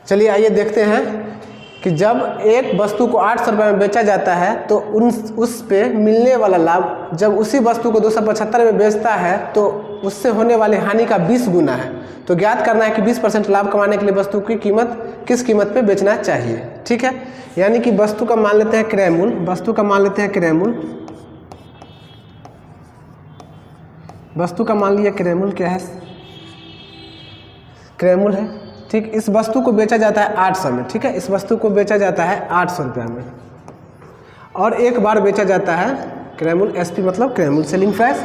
चलिए आइए देखते हैं कि जब एक वस्तु को 800 रुपये में बेचा जाता है तो उस पे मिलने वाला लाभ, जब उसी वस्तु को 275 में बेचता है तो उससे होने वाली हानि का 20 गुना है। तो ज्ञात करना है कि 20% लाभ कमाने के लिए वस्तु की कीमत किस कीमत पे बेचना चाहिए। ठीक है, यानी कि वस्तु का मान लेते हैं क्रय मूल्य, वस्तु का मान लेते हैं क्रय मूल्य, वस्तु का मान लिया क्रय मूल्य क्या है, क्रय मूल्य है। ठीक, इस वस्तु को बेचा जाता है 800 में। ठीक है, इस वस्तु को बेचा जाता है 800 रुपये में और एक बार बेचा जाता है क्रय मूल्य, एसपी मतलब क्रय मूल्य सेलिंग प्राइस,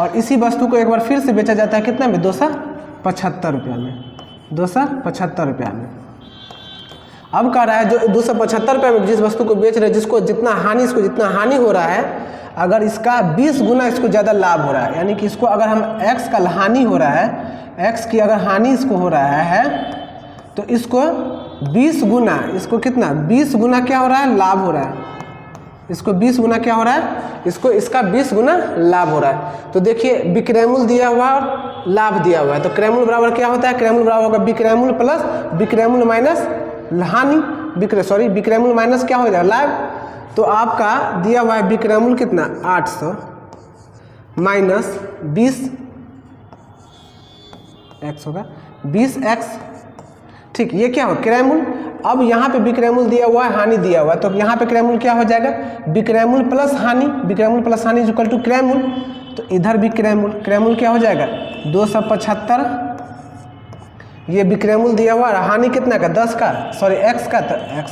और इसी वस्तु को एक बार फिर से बेचा जाता है कितना में, 275 रुपये में, 275 रुपये में। अब कह रहा है जो 275 रुपये में जिस वस्तु को बेच रहे हैं, जिसको जितना हानि, इसको जितना हानि हो रहा है, अगर इसका 20 गुना इसको ज़्यादा लाभ हो रहा है, यानी कि इसको अगर हम x का हानि हो रहा है, x की अगर हानि इसको हो रहा है तो इसको 20 गुना, इसको कितना 20 गुना क्या हो रहा है, लाभ हो रहा है। इसको 20 गुना क्या हो रहा है, इसको इसका 20 गुना लाभ हो रहा है। तो देखिए विक्रय मूल्य दिया हुआ और लाभ दिया हुआ है, तो क्रय मूल्य बराबर क्या होता है, क्रय मूल्य बराबर होगा विक्रय मूल्य प्लस विक्रय मूल्य माइनस हानि, विक्रय मूल्य माइनस क्या हो जाएगा, लाभ। तो आपका दिया हुआ है विक्रय मूल्य कितना 800 माइनस 20x होगा, 20x। ठीक, ये क्या हो, क्रय मूल्य। अब यहाँ पे विक्रय मूल्य दिया हुआ है, हानि दिया हुआ है, तो यहाँ पे क्रय मूल्य क्या हो जाएगा, विक्रय मूल्य प्लस हानि, विक्रय मूल्य प्लस हानि इक्वल टू क्रय मूल्य। तो इधर भी क्रय मूल्य क्या हो जाएगा 275, ये विक्रय मूल्य दिया हुआ है, हानि कितना का 10 का, सॉरी x का, तो x।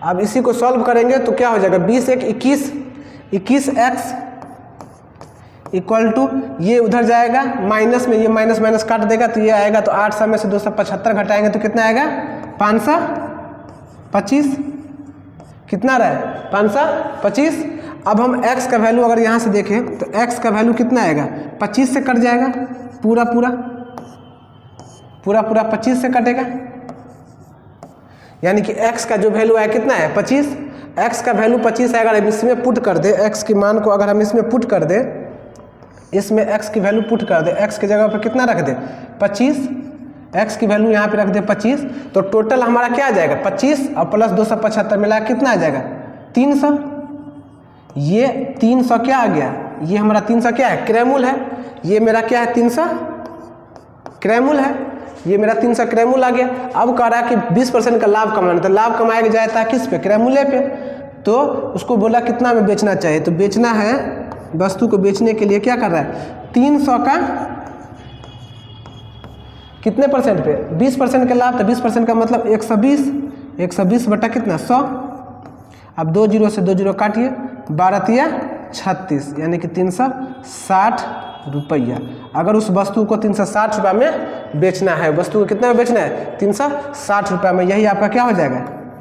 अब इसी को सॉल्व करेंगे तो क्या हो जाएगा 20 एक 21, 21x इक्वल टू ये उधर जाएगा माइनस में, ये माइनस माइनस काट देगा तो ये आएगा, तो 800 में से 275 घटाएंगे तो कितना आएगा 525, कितना रहा है 525। अब हम x का वैल्यू अगर यहाँ से देखें तो x का वैल्यू कितना आएगा 25 से कट जाएगा, पूरा 25 से कटेगा, यानी कि x का जो वैल्यू है कितना है 25, x का वैल्यू 25 है। अगर हम इसमें पुट कर दे, x के मान को अगर हम इसमें पुट कर दे, इसमें x की वैल्यू पुट कर दे, x की जगह पर कितना रख दे 25, x की वैल्यू यहाँ पे रख दे 25, तो टोटल हमारा क्या आ जाएगा 25 और प्लस 275 मिला कितना आ जाएगा 300। ये 300 क्या आ गया, ये हमारा 300 क्या है, क्रय मूल्य है, ये मेरा क्या है 300 क्रय मूल्य है, ये मेरा 300 क्रय मूल्य आ गया। अब कह रहा है कि 20% का लाभ कमाना, तो लाभ कमाया जाता है किस पे, क्रय मूल्य पे। तो उसको बोला कितना में बेचना चाहिए, तो बेचना है, वस्तु को बेचने के लिए क्या कर रहा है 300 का कितने परसेंट पे 20% का लाभ, तो 20% का मतलब 120 बटा कितना 100। अब 2 जीरो से 2 जीरो काटिए, 12 या 36, यानी कि 360 रुपया। अगर उस वस्तु को 360 रुपये में बेचना है, वस्तु को कितना में बेचना है 360 रुपये में, यही आपका क्या हो जाएगा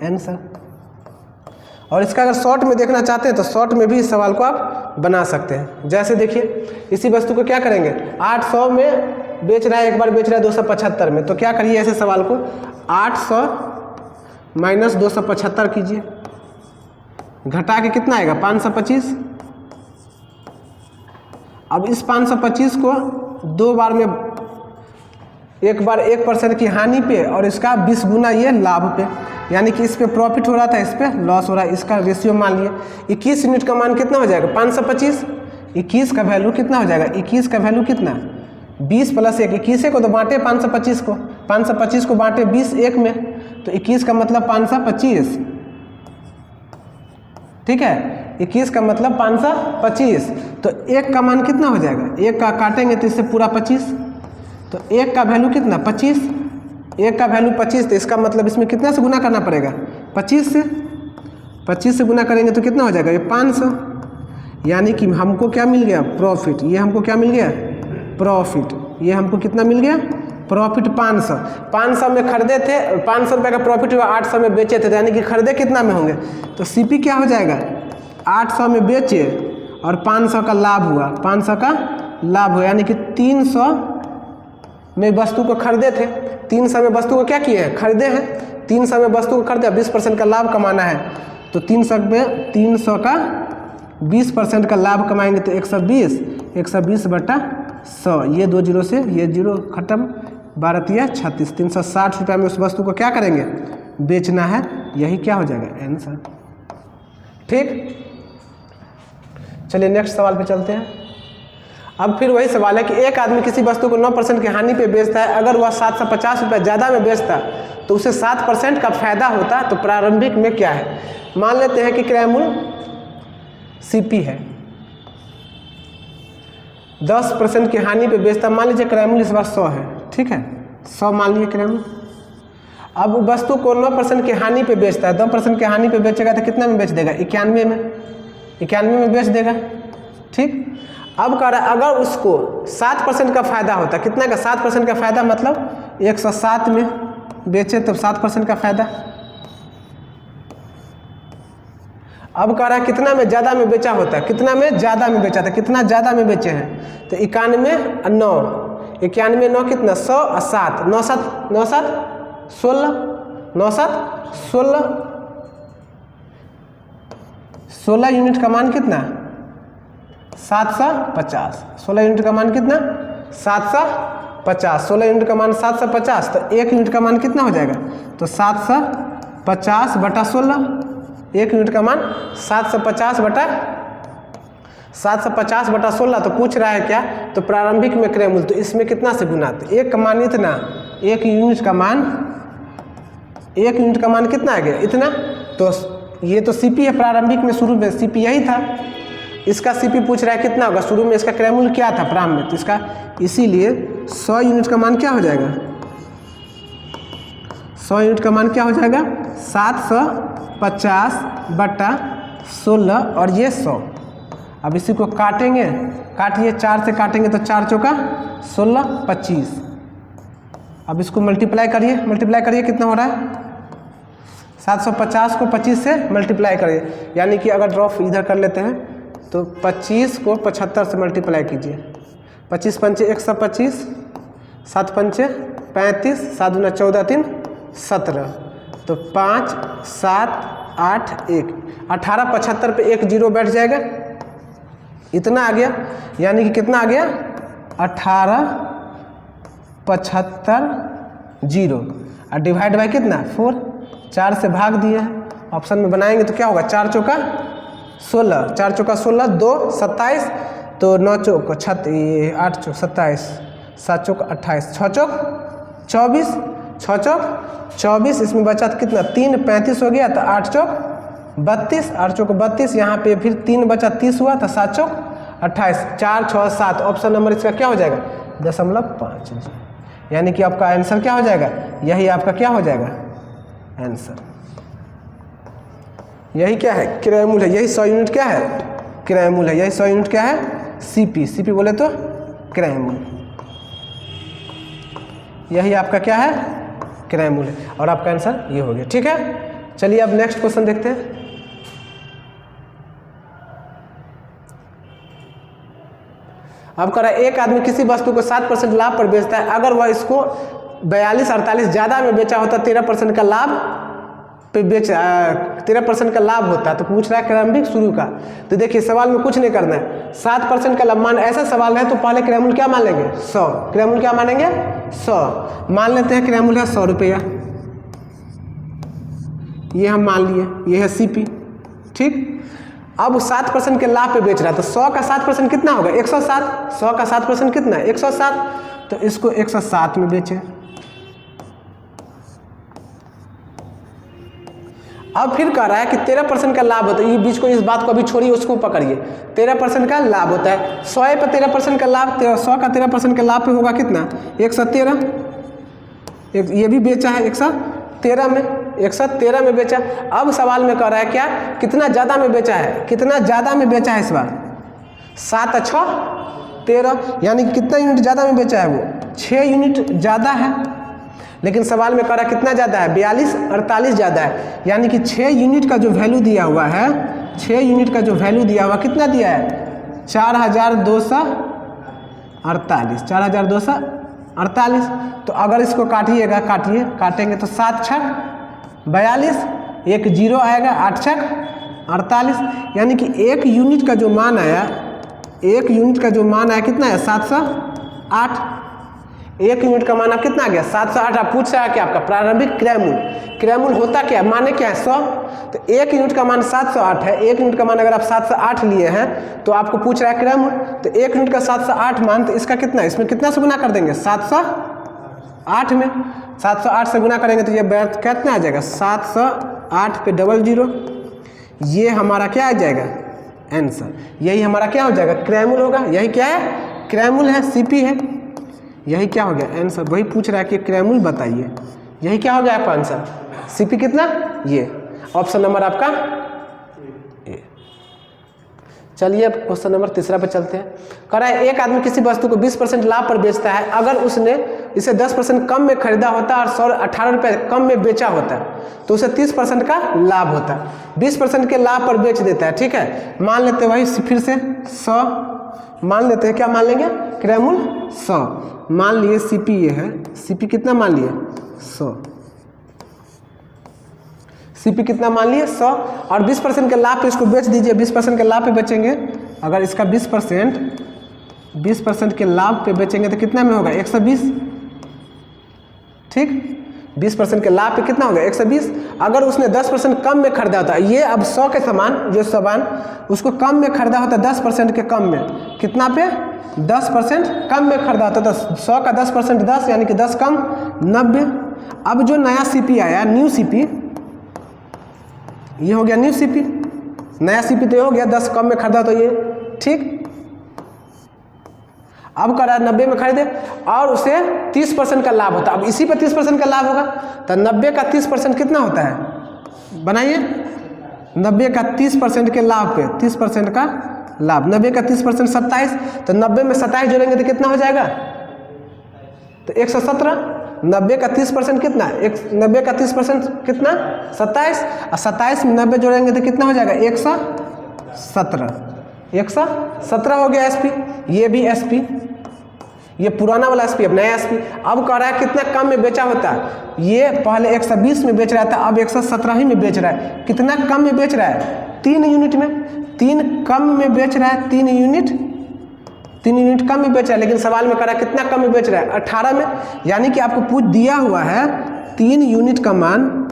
आंसर। और इसका अगर शॉर्ट में देखना चाहते हैं तो शॉर्ट में भी इस सवाल को आप बना सकते हैं। जैसे देखिए इसी वस्तु को क्या करेंगे 800 में बेच रहा है, एक बार बेच रहा है 275 में, तो क्या करिए ऐसे सवाल को 800 माइनस 275 कीजिए, घटा के कितना आएगा 525। अब इस 525 को दो बार में, एक बार 1% की हानि पे और इसका 20 गुना ये लाभ पे, यानी कि इस पे प्रॉफिट हो रहा था, इस पे लॉस हो रहा है। इसका रेशियो मान लिए 21 यूनिट का मान कितना हो जाएगा 525, 21 का वैल्यू कितना हो जाएगा, 21 का वैल्यू कितना 20 प्लस 1, 21 को तो बांटे 525 को, 525 को बांटे 20 1 में, तो 21 का मतलब 525, ठीक है 21 का मतलब 525। तो 1 का मान कितना हो जाएगा, 1 का काटेंगे तो इससे पूरा 25, तो 1 का वैल्यू कितना 25, 1 का वैल्यू 25, तो इसका मतलब इसमें कितना से गुना करना पड़ेगा 25 से, 25 से गुना करेंगे तो कितना हो जाएगा ये 500, यानी कि हमको क्या मिल गया प्रॉफिट, ये हमको क्या मिल गया प्रॉफिट, ये हमको कितना मिल गया प्रॉफिट 500। 500 में खरीदे थे, 500 रुपये का प्रॉफिट हुआ, 800 में बेचे थे, यानी कि खरीदे कितना में होंगे, तो सीपी क्या हो जाएगा 800 में बेचे और 500 का लाभ हुआ, 500 का लाभ हुआ, यानी कि 300 में वस्तु को खरीदे थे, 300 में वस्तु को क्या किए हैं खरीदे हैं, 300 में वस्तु को खरीदे, 20% का लाभ कमाना है, तो 300 में 300 का 20% का लाभ कमाएंगे तो 120 बटा 100, ये 2 जीरो से ये जीरो खत्म, 12 36, 360 रुपये में उस वस्तु को क्या करेंगे, बेचना है। यही क्या हो जाएगा, आंसर। ठीक, चलिए नेक्स्ट सवाल पे चलते हैं। अब फिर वही सवाल है कि एक आदमी किसी वस्तु को 9% की हानि पे बेचता है, अगर वह 750 रुपये ज़्यादा में बेचता तो उसे 7% का फायदा होता, तो प्रारंभिक में क्या है। मान लेते हैं कि क्रय मूल्य CP है, 10% की हानि पे बेचता, मान लीजिए क्रय मूल्य इस बार 100 है, ठीक है, 100 मान लीजिए क्रय मूल्य। अब वस्तु को 9% की हानि पे बेचता है, 2% की हानि पे बेचेगा तो कितना में बेच देगा, 91 में, 91 में बेच देगा। ठीक, अब कह रहा है अगर उसको 7% का फायदा होता, कितना का 7% का फायदा, मतलब 107 में बेचे तो 7% का फायदा। अब कह रहा है कितना में ज़्यादा में बेचा होता, कितना में ज़्यादा में बेचा था, कितना ज़्यादा में बेचे हैं, तो 91 और 9, 91 9 कितना, 100 और 7, 9 7 9 7 16, 9 7 16, 16 यूनिट का मान कितना, 750, 16 यूनिट का मान कितना, 750, 16 यूनिट का मान 750, तो 1 यूनिट का मान कितना हो जाएगा, तो 750 बटा 16, 1 यूनिट का मान 750 बटा 16, तो पूछ रहा है क्या, तो प्रारंभिक में क्रय मूल्य, तो इसमें कितना से गुनाते, 1 का मान इतना, 1 यूनिट का मान, 1 यूनिट का मान कितना आ गया, इतना। तो ये तो CP है, प्रारंभिक में शुरू में CP यही था, इसका CP पूछ रहा है कितना होगा, शुरू में इसका क्रय मूल्य क्या था प्रारंभ में, तो इसका इसीलिए 100 यूनिट का मान क्या हो जाएगा, 100 यूनिट का मान क्या हो जाएगा, 750 बटा 16 और ये 100। अब इसी को काटेंगे, काटिए, 4 से काटेंगे तो 4 चौका 16 25। अब इसको मल्टीप्लाई करिए कितना हो रहा है, 750 को 25 से मल्टीप्लाई करिए, यानी कि अगर ड्रॉप इधर कर लेते हैं तो 25 को 75 से मल्टीप्लाई कीजिए, 25 पंचे 125, 7 पंचे 35, 7 दूना 14 3 17, तो 5 7 8 1, 1875 पे 1 जीरो बैठ जाएगा, इतना आ गया, यानी कि कितना आ गया, 1875 जीरो और डिवाइड बाई कितना 4, 4 से भाग दिए हैं, ऑप्शन में बनाएंगे तो क्या होगा, 4 चौका 16, 4 चौका 16, 2 27, तो 9 चौक 36, 8 चौक 27, 7 चौक 28, 6 चौक 24, 6 चौक 24, इसमें बचा तो कितना 3 35 हो गया, तो 8 चौक 32, 8 चौक 32, यहाँ पे फिर 3 बचा 30 हुआ, तो 7 चौक 28, 4 6 7, ऑप्शन नंबर इसका क्या हो जाएगा, 0.5, यानी कि आपका आंसर क्या हो जाएगा, यही आपका क्या हो जाएगा आंसर। यही क्या है, क्रय मूल्य है, यही 100 यूनिट क्या है, क्रय मूल्य है, यही 100 यूनिट क्या है, CP बोले तो क्रय मूल्य, यही आपका क्या है, क्रय मूल्य, और आपका आंसर ये हो गया। ठीक है, चलिए अब नेक्स्ट क्वेश्चन देखते हैं। अब कह रहा है एक आदमी किसी वस्तु को 7% लाभ पर बेचता है, अगर वह इसको 42-48 ज़्यादा में बेचा होता 13% का लाभ पे 13% का लाभ होता, तो पूछ रहा है प्रारंभिक शुरू का। तो देखिए सवाल में कुछ नहीं करना है, 7% का लाभ मान, ऐसा सवाल है तो पहले क्रय मूल्य क्या मान लेंगे, 100, क्रय मूल्य क्या मानेंगे 100, मान लेते हैं क्रय मूल्य है 100 रुपया, ये हम मान लिए, ये है CP। ठीक, अब 7% के लाभ पे बेच रहा है, तो 100 का 7% कितना होगा, 107, 100 का 7% कितना है 107, तो इसको 107 में बेचे। अब फिर कह रहा है कि 13% का लाभ होता है, ये बीच को इस बात को अभी छोड़िए, उसको पकड़िए, 13% का लाभ होता है, 100 पे 13% का लाभ, 100 का 13% का लाभ पे होगा कितना 113, ये भी बेचा है 113 में, 113 में बेचा। अब सवाल में कह रहा है क्या, कितना ज़्यादा में बेचा है, कितना ज़्यादा में बेचा है इस बार, 7 6 13, यानी कि कितना यूनिट ज़्यादा में बेचा है, वो 6 यूनिट ज़्यादा है। लेकिन सवाल में कह रहा है कितना ज़्यादा है, 42-48 ज़्यादा है, यानी कि 6 यूनिट का जो वैल्यू दिया हुआ है, 6 यूनिट का जो वैल्यू दिया हुआ कितना दिया है 4248, 4248। तो अगर इसको काटिएगा, काटेंगे तो 7 6 42, 1 जीरो आएगा, 8 6 48, यानी कि 1 यूनिट का जो मान आया, 1 यूनिट का जो मान आया कितना है 708, 1 यूनिट का मान अब कितना आ गया 708। आप पूछ रहा है कि आपका प्रारंभिक क्रैमुल होता क्या है, माने क्या है 100। तो 1 यूनिट का मान 708 है। 1 यूनिट का मान अगर आप 708 लिए हैं तो आपको पूछ रहा है क्रैमुल, तो 1 यूनिट का 708 मान, तो इसका कितना, इसमें कितना से गुना कर देंगे 708 में, 708 से गुना करेंगे तो ये कितना आ जाएगा 708 पे 00, ये हमारा क्या आ जाएगा आंसर। यही हमारा क्या हो जाएगा क्रैमुल होगा। यही क्या है क्रैमुल है, सीपी है। यही क्या हो गया आंसर, वही पूछ रहा है कि क्रैमुल बताइए। यही क्या हो गया आपका आंसर, सीपी कितना, ये ऑप्शन नंबर आपका ए। चलिए अब क्वेश्चन नंबर तीसरा पे चलते हैं। कह रहा है एक आदमी किसी वस्तु को 20% लाभ पर बेचता है, अगर उसने इसे 10% कम में खरीदा होता और 18 रुपये कम में बेचा होता तो उसे 30% का लाभ होता। 20% के लाभ पर बेच देता है, ठीक है। मान लेते हैं वही फिर से 100 मान लेते हैं, क्या मान लेंगे क्रैमुल 100 मान लिए, सीपी ये है, सीपी कितना मान लिए 100, सीपी कितना मान लिए 100 और 20% के लाभ पे इसको बेच दीजिए। 20% के लाभ पे बेचेंगे, अगर इसका 20% के लाभ पे बेचेंगे तो कितना में होगा 120, ठीक। 20% के लाभ पे कितना होगा 120। अगर उसने 10% कम में खरीदा होता, ये अब 100 के सामान, ये सामान उसको कम में खरीदा होता 10% के कम में, कितना पे 10% कम में खरीदा होता, तो 100 का 10% 10 यानी कि 10 कम 90। अब जो नया सीपी आया, न्यू सीपी, ये हो गया न्यू सीपी, नया सीपी तो ये हो गया 10 कम में खरीदा तो ये, ठीक। अब करा 90 में खरीदे और उसे 30% का लाभ होता। अब इसी पे 30% का लाभ होगा, तो 90 का 30% कितना होता है, बनाइए। 90 का 30% के लाभ पे 30% का लाभ, 90 का 30% 27, तो 90 में 27 जोड़ेंगे तो कितना हो जाएगा, तो 117। 90 का 30% कितना, 90 का 30% कितना 27, और 27 में 90 जोड़ेंगे तो कितना हो जाएगा 117। 117 हो गया एसपी, ये भी एसपी, ये पुराना वाला एसपी, अब नया एसपी। अब कह रहा है कितना कम में बेचा होता है, ये पहले 120 में बेच रहा था, अब 117 ही में बेच रहा है। कितना कम में बेच रहा है 3 यूनिट में, 3 कम में बेच रहा है, 3 यूनिट कम में बेच रहा है। लेकिन सवाल में कह रहा है कितना कम में बेच रहा है 18 में, यानी कि आपको पूछ दिया हुआ है 3 यूनिट का मान,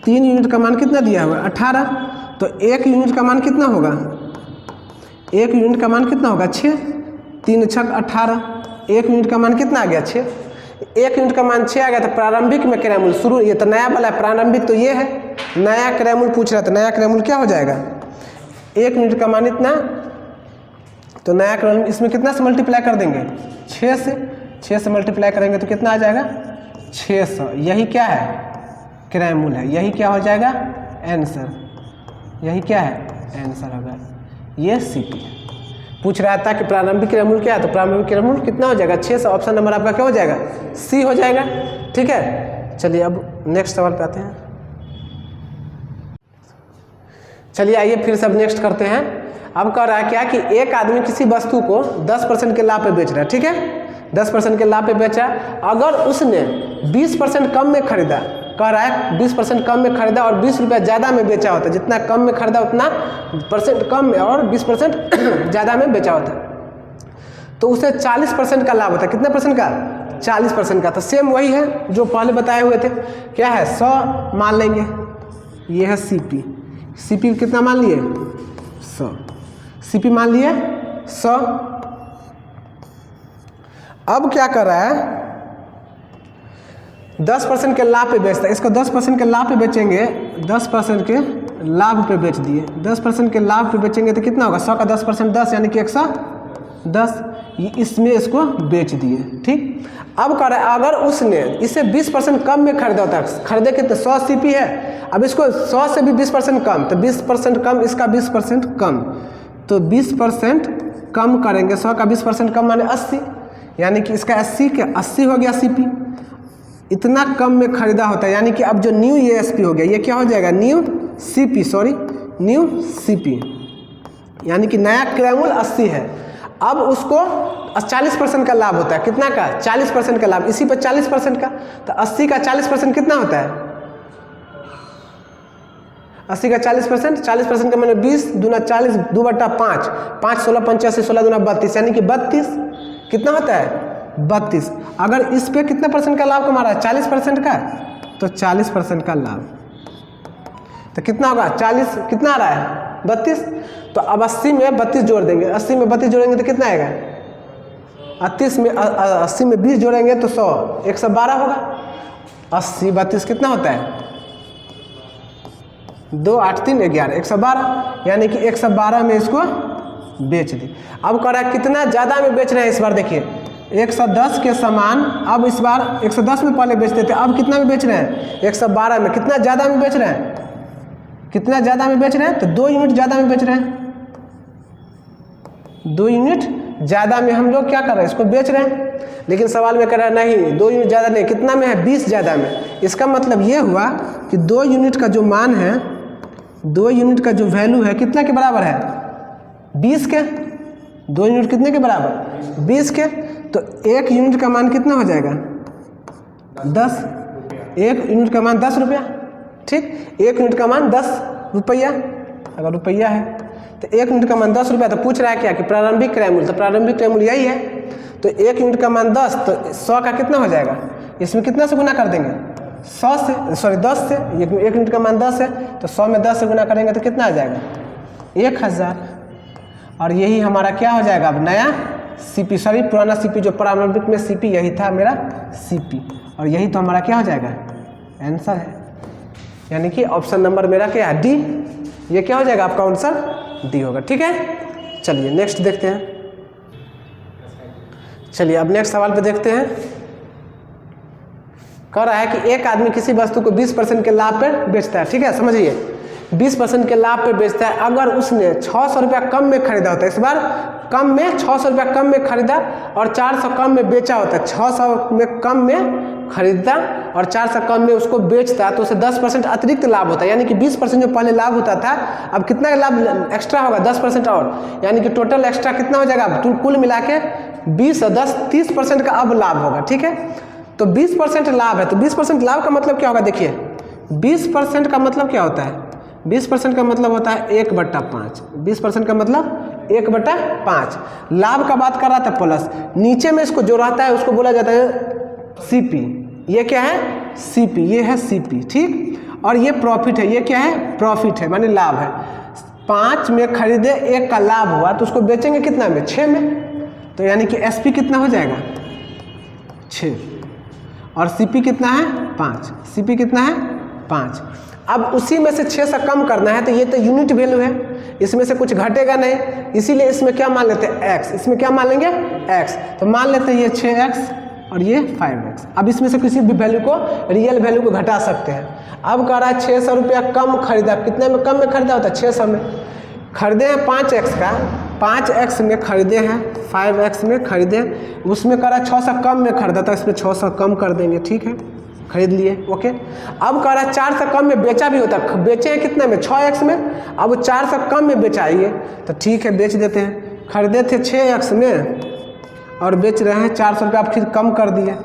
3 यूनिट का मान कितना दिया हुआ है 18, तो 1 यूनिट का मान कितना होगा, 1 यूनिट का मान कितना होगा 6, 3 छक 18, 1 यूनिट का मान कितना आ गया 6, 1 यूनिट का मान 6 आ गया। तो प्रारंभिक में क्रैमुल शुरू, ये तो नया वाला है प्रारंभिक, तो ये है नया क्रैमुल पूछ रहा था। नया क्रैमुल क्या हो जाएगा 1 यूनिट का मान इतना, तो नया क्रैमुल इसमें कितना से मल्टीप्लाई कर देंगे 6 से मल्टीप्लाई करेंगे तो कितना आ जाएगा 600। यही क्या है क्रैमुल है, यही क्या हो जाएगा आंसर, यही क्या है आंसर होगा, ये सीपी है। पूछ रहा था कि प्रारंभिक क्रैमुल क्या है, तो प्रारंभिक क्रैमुल कितना हो जाएगा 600। ऑप्शन नंबर आपका क्या हो जाएगा सी हो जाएगा, ठीक है। चलिए अब नेक्स्ट सवाल पे आते हैं। चलिए आइए फिर से अब नेक्स्ट करते हैं। अब कह रहा है क्या कि एक आदमी किसी वस्तु को 10% के लाभ पे बेच रहा है, ठीक है, 10% के लाभ पे बेचा। अगर उसने 20% कम में खरीदा, कह रहा है 20% कम में खरीदा और 20 रुपये ज़्यादा में बेचा होता, जितना कम में खरीदा उतना % कम में और 20% ज़्यादा में बेचा होता, तो उसे 40% का लाभ होता है। कितना परसेंट का 40% का। तो सेम वही है जो पहले बताए हुए थे, क्या है 100 मान लेंगे, ये है सीपी, सीपी कितना मान लिए 100, सीपी मान लिए 100। अब क्या कर रहा है 10% के लाभ पे बेचता है, इसको 10% के लाभ पे बेचेंगे, 10% के लाभ पे बेच दिए, 10% के लाभ पे बेचेंगे तो कितना होगा 100 का 10% 10 यानी कि 110, इसमें इसको बेच दिए, ठीक। अब कह रहा है अगर उसने इसे 20% कम में खरीदा होता, खरीदे कितने 100 सीपी है, अब इसको 100 से भी 20% कम, तो 20% कम, इसका 20% कम, तो 20% कम करेंगे, 100 का 20% कम माने 80, यानी कि इसका 80 के 80 हो गया सीपी। इतना कम में खरीदा होता है, यानी कि अब जो न्यू ये एसपी हो गया, ये क्या हो जाएगा न्यू सीपी, न्यू सीपी, यानी कि नया क्रैमुल 80 है। अब उसको 40% का लाभ होता है, कितना का 40% का लाभ, इसी पर 40% का, तो 80 का 40% कितना होता है 80 का 40%, 40% का मैंने 20 दूना 40, 2/5, 5 16 85, 16 दूना 32, यानी कि 32 कितना होता है 32। अगर इस पे कितना परसेंट का लाभ कमा रहा है, 40% का, तो 40% का लाभ, तो कितना होगा 40, कितना आ रहा है 32। तो अब 80 में 32 जोड़ देंगे, 80 में 32 जोड़ेंगे तो कितना आएगा, 80 में 20 जोड़ेंगे तो 100, 112 होगा। 80 32 कितना होता है, 2 8 3 11, 112, यानी कि 112 में इसको बेच दी। अब कह रहा है कितना ज़्यादा में बेच रहे हैं इस बार, देखिए 110 के समान, अब इस बार 110 में पहले बेचते थे, अब कितना में बेच रहे हैं, 112 में, कितना ज़्यादा में बेच रहे हैं, कितना ज़्यादा में बेच रहे हैं, तो 2 यूनिट ज़्यादा में बेच रहे हैं, 2 यूनिट ज़्यादा में हम लोग क्या कर रहे हैं, इसको बेच रहे हैं। लेकिन सवाल में कह रहा है नहीं 2 यूनिट ज़्यादा नहीं, कितना में है, 20 ज़्यादा में। इसका मतलब ये हुआ कि 2 यूनिट का जो मान है, 2 यूनिट का जो वैल्यू है कितना के बराबर है, 20 के। 2 यूनिट कितने के बराबर, 20 के। तो 1 यूनिट का मान कितना हो जाएगा, 10, 1 यूनिट का मान 10 रुपया, ठीक। 1 यूनिट का मान 10 रुपया, अगर रुपया है तो 1 यूनिट का मान 10 रुपया। तो पूछ रहा है क्या कि प्रारंभिक क्रय मूल्य, तो प्रारंभिक क्रय मूल्य यही है। तो 1 यूनिट का मान 10, तो 100 का कितना हो जाएगा, इसमें कितना से गुना कर देंगे, 100 से, सॉरी 10 से। 1 यूनिट का मान 10 है, तो 100 में 10 से गुना करेंगे तो कितना आ जाएगा, 1000। और यही हमारा क्या हो जाएगा, अब नया सीपी, सॉरी पुराना सीपी, जो प्रारंभिक में सीपी यही था मेरा सीपी, और यही तो हमारा क्या हो जाएगा, आंसर है। यानी कि ऑप्शन नंबर मेरा क्या है, डी। ये क्या हो जाएगा आपका आंसर, डी होगा, ठीक है। चलिए नेक्स्ट देखते हैं। चलिए अब नेक्स्ट सवाल पे देखते हैं। कह रहा है कि एक आदमी किसी वस्तु को 20% के लाभ पर बेचता है, ठीक है, समझिए 20% के लाभ पे बेचता है। अगर उसने 600 रुपया कम में खरीदा होता है, इस बार कम में 600 रुपया कम में खरीदा और 400 कम में बेचा होता है, 600 में कम में खरीदता और 400 कम में उसको बेचता, तो उसे 10% अतिरिक्त लाभ होता है। यानी कि 20% जो पहले लाभ होता था, अब कितना लाभ एक्स्ट्रा होगा, 10% और, यानी कि टोटल एक्स्ट्रा कितना हो जाएगा, अब कुल मिला के 20 और 10 30% का अब लाभ होगा, ठीक है। तो 20% लाभ है, तो 20% लाभ का मतलब क्या होगा, देखिए 20% का मतलब क्या होता है, 20% का मतलब होता है 1/5। 20% का मतलब 1/5। लाभ का बात कर रहा था प्लस, नीचे में इसको जो रहता है उसको बोला जाता है सीपी। ये क्या है, सीपी, ये है सीपी, ठीक। और ये प्रॉफिट है, ये क्या है, प्रॉफिट है, माने लाभ है। 5 में खरीदे, 1 का लाभ हुआ, तो उसको बेचेंगे कितना में, 6 में। तो यानी कि एसपी कितना हो जाएगा, 6, और सीपी कितना है, 5। सीपी कितना है, 5। अब उसी में से 6 से कम करना है, तो ये तो यूनिट वैल्यू है, इसमें से कुछ घटेगा नहीं, इसीलिए इसमें क्या मान लेते हैं, x। इसमें क्या मान लेंगे, x। तो मान लेते हैं ये 6x और ये 5x। अब इसमें से किसी भी वैल्यू को, रियल वैल्यू को घटा सकते हैं। अब कह रहा है 600 रुपया कम खरीदा, कितने में कम में खरीदा होता है, 600 में। खरीदे हैं 5x का, 5x में खरीदे हैं, 5x में खरीदे, उसमें कह रहा है 600 कम में खरीदा, तो इसमें 600 कम कर देंगे, ठीक है, खरीद लिए, ओके। अब कह रहा है 400 कम में बेचा भी होता है, बेचे हैं कितने में, 6x में। अब 400 कम में बेचाइए, तो ठीक है बेच देते हैं। खरीदे थे 6x में और बेच रहे हैं 400 रुपये, आप फिर कम कर दिए।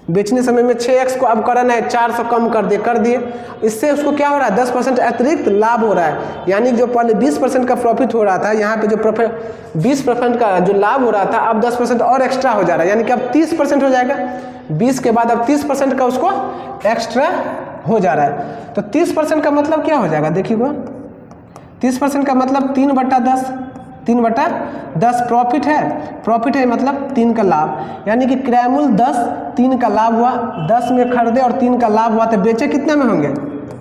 बेचने समय में 6x को अब करना है 400 कम कर दिए। इससे उसको क्या हो रहा है, 10% अतिरिक्त लाभ हो रहा है। यानी जो पहले 20% का प्रॉफिट हो रहा था, यहाँ पे जो 20% का जो लाभ हो रहा था, अब 10% और एक्स्ट्रा हो जा रहा है, यानी कि अब 30% हो जाएगा। 20 के बाद अब 30% का उसको एक्स्ट्रा हो जा रहा है। तो 30% का मतलब क्या हो जाएगा, देखिएगा 30% का मतलब 3/10, 3/10 प्रॉफिट है। प्रॉफिट है मतलब 3 का लाभ, यानी कि क्रय मूल्य 10, 3 का लाभ हुआ, 10 में खरीदे और 3 का लाभ हुआ, तो बेचे कितने में होंगे,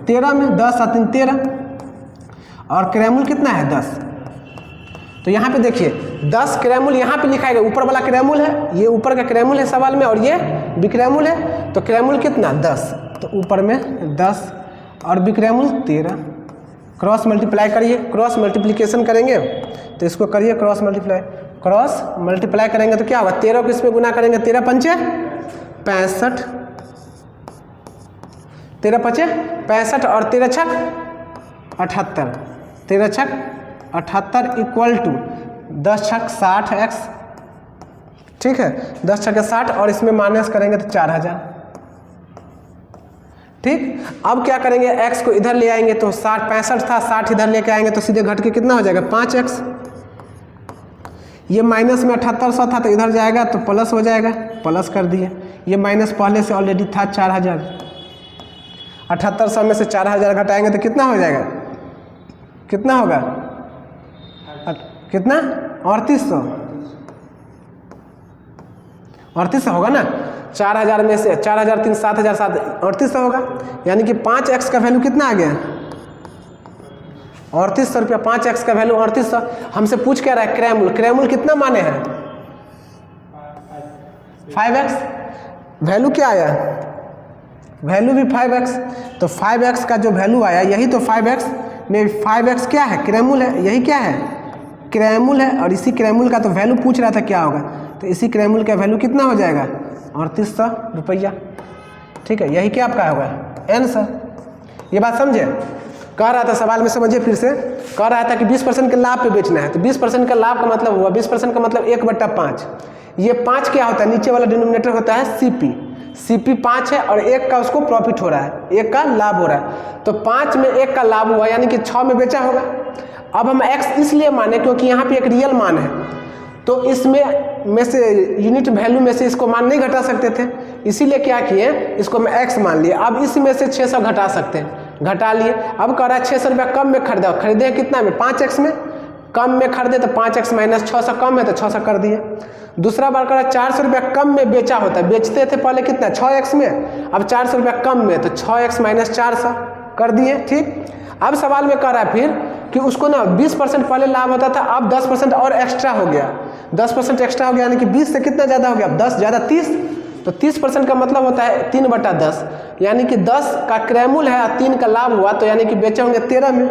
13 में, 10 और 3 13, और क्रय मूल्य कितना है 10। तो यहाँ पे देखिए 10 क्रय मूल्य यहाँ पे लिखा है, ऊपर वाला क्रय मूल्य है, ये ऊपर का क्रय मूल्य है सवाल में, और ये विक्रय मूल्य है। तो क्रय मूल्य कितना 10, तो ऊपर में 10 और विक्रय मूल्य 13। क्रॉस मल्टीप्लाई करिए, क्रॉस मल्टीप्लिकेशन करेंगे तो इसको करिए क्रॉस मल्टीप्लाई, क्रॉस मल्टीप्लाई करेंगे तो क्या होगा, 13 को इसमें गुना करेंगे, 13 पंचे 65, 13 पंचे 65 और 13 छक 78, 13 छक 78 इक्वल टू 10 छक 60x, ठीक है, 10 छक 60 और इसमें माइनस करेंगे तो 4000, ठीक। अब क्या करेंगे, x को इधर ले आएंगे तो 65 था, 60 इधर लेके आएंगे तो सीधे घट के कितना हो जाएगा 5x। ये माइनस में 7800 था तो इधर जाएगा तो प्लस हो जाएगा, प्लस कर दिए। ये माइनस पहले से ऑलरेडी था 4000, 7800 में से 4000 घटाएंगे तो कितना हो जाएगा, कितना होगा, कितना 3800, 3800 होगा ना। 4000 में से 4000 3 7000 7 3800 होगा, यानी कि 5x का वैल्यू कितना आ गया, 3800 रुपया। 5x का वैल्यू 3800। हमसे पूछ क्या रहा है क्रैमुल, क्रैमुल कितना माने हैं 5x, वैल्यू क्या आया, वैल्यू भी 5x। तो 5x का जो वैल्यू आया यही तो 5x में 5x क्या है, क्रैमुल है, यही क्या है, क्रैमुल है। और इसी क्रैमुल का तो वैल्यू पूछ रहा था क्या होगा, तो इसी क्रैमुल का वैल्यू कितना हो जाएगा 3800 रुपया। ठीक है, यही क्या आपका होगा आंसर। ये बात समझे, कह रहा था सवाल में, समझिए फिर से, कह रहा था कि 20% के लाभ पे बेचना है। तो 20% का लाभ का मतलब हुआ, 20% का मतलब 1/5। ये 5 क्या होता है, नीचे वाला डिनोमिनेटर होता है CP, CP 5 है और 1 का उसको प्रॉफिट हो रहा है, 1 का लाभ हो रहा है। तो 5 में 1 का लाभ हुआ, यानी कि 6 में बेचा होगा। अब हम x इसलिए माने क्योंकि यहाँ पे एक रियल मान है, तो इसमें में से यूनिट वैल्यू में से इसको मान नहीं घटा सकते थे, इसीलिए क्या किए, इसको मैं x मान लिए। अब इसमें से 600 घटा सकते हैं, घटा लिए। अब कह रहा है 600 रुपया कम में खरीदा, खरीदे कितना में 5x में, कम में खरीदे तो 5x माइनस 600 कम है तो 600 कर दिए। दूसरा बार कह रहा है 400 रुपया कम में बेचा होता है, बेचते थे पहले कितना 6x में, अब 400 रुपया कम में तो 6x माइनस 400 कर दिए। ठीक, अब सवाल में कह रहा है फिर कि उसको ना 20% पहले लाभ होता था, अब 10% और एक्स्ट्रा हो गया, 10% एक्स्ट्रा हो गया, यानी कि 20 से कितना ज़्यादा हो गया, 10 ज़्यादा 30, तो 30% का मतलब होता है 3/10, यानी कि 10 का क्रैमुल है और 3 का लाभ हुआ, तो यानी कि बेचे होंगे 13 में,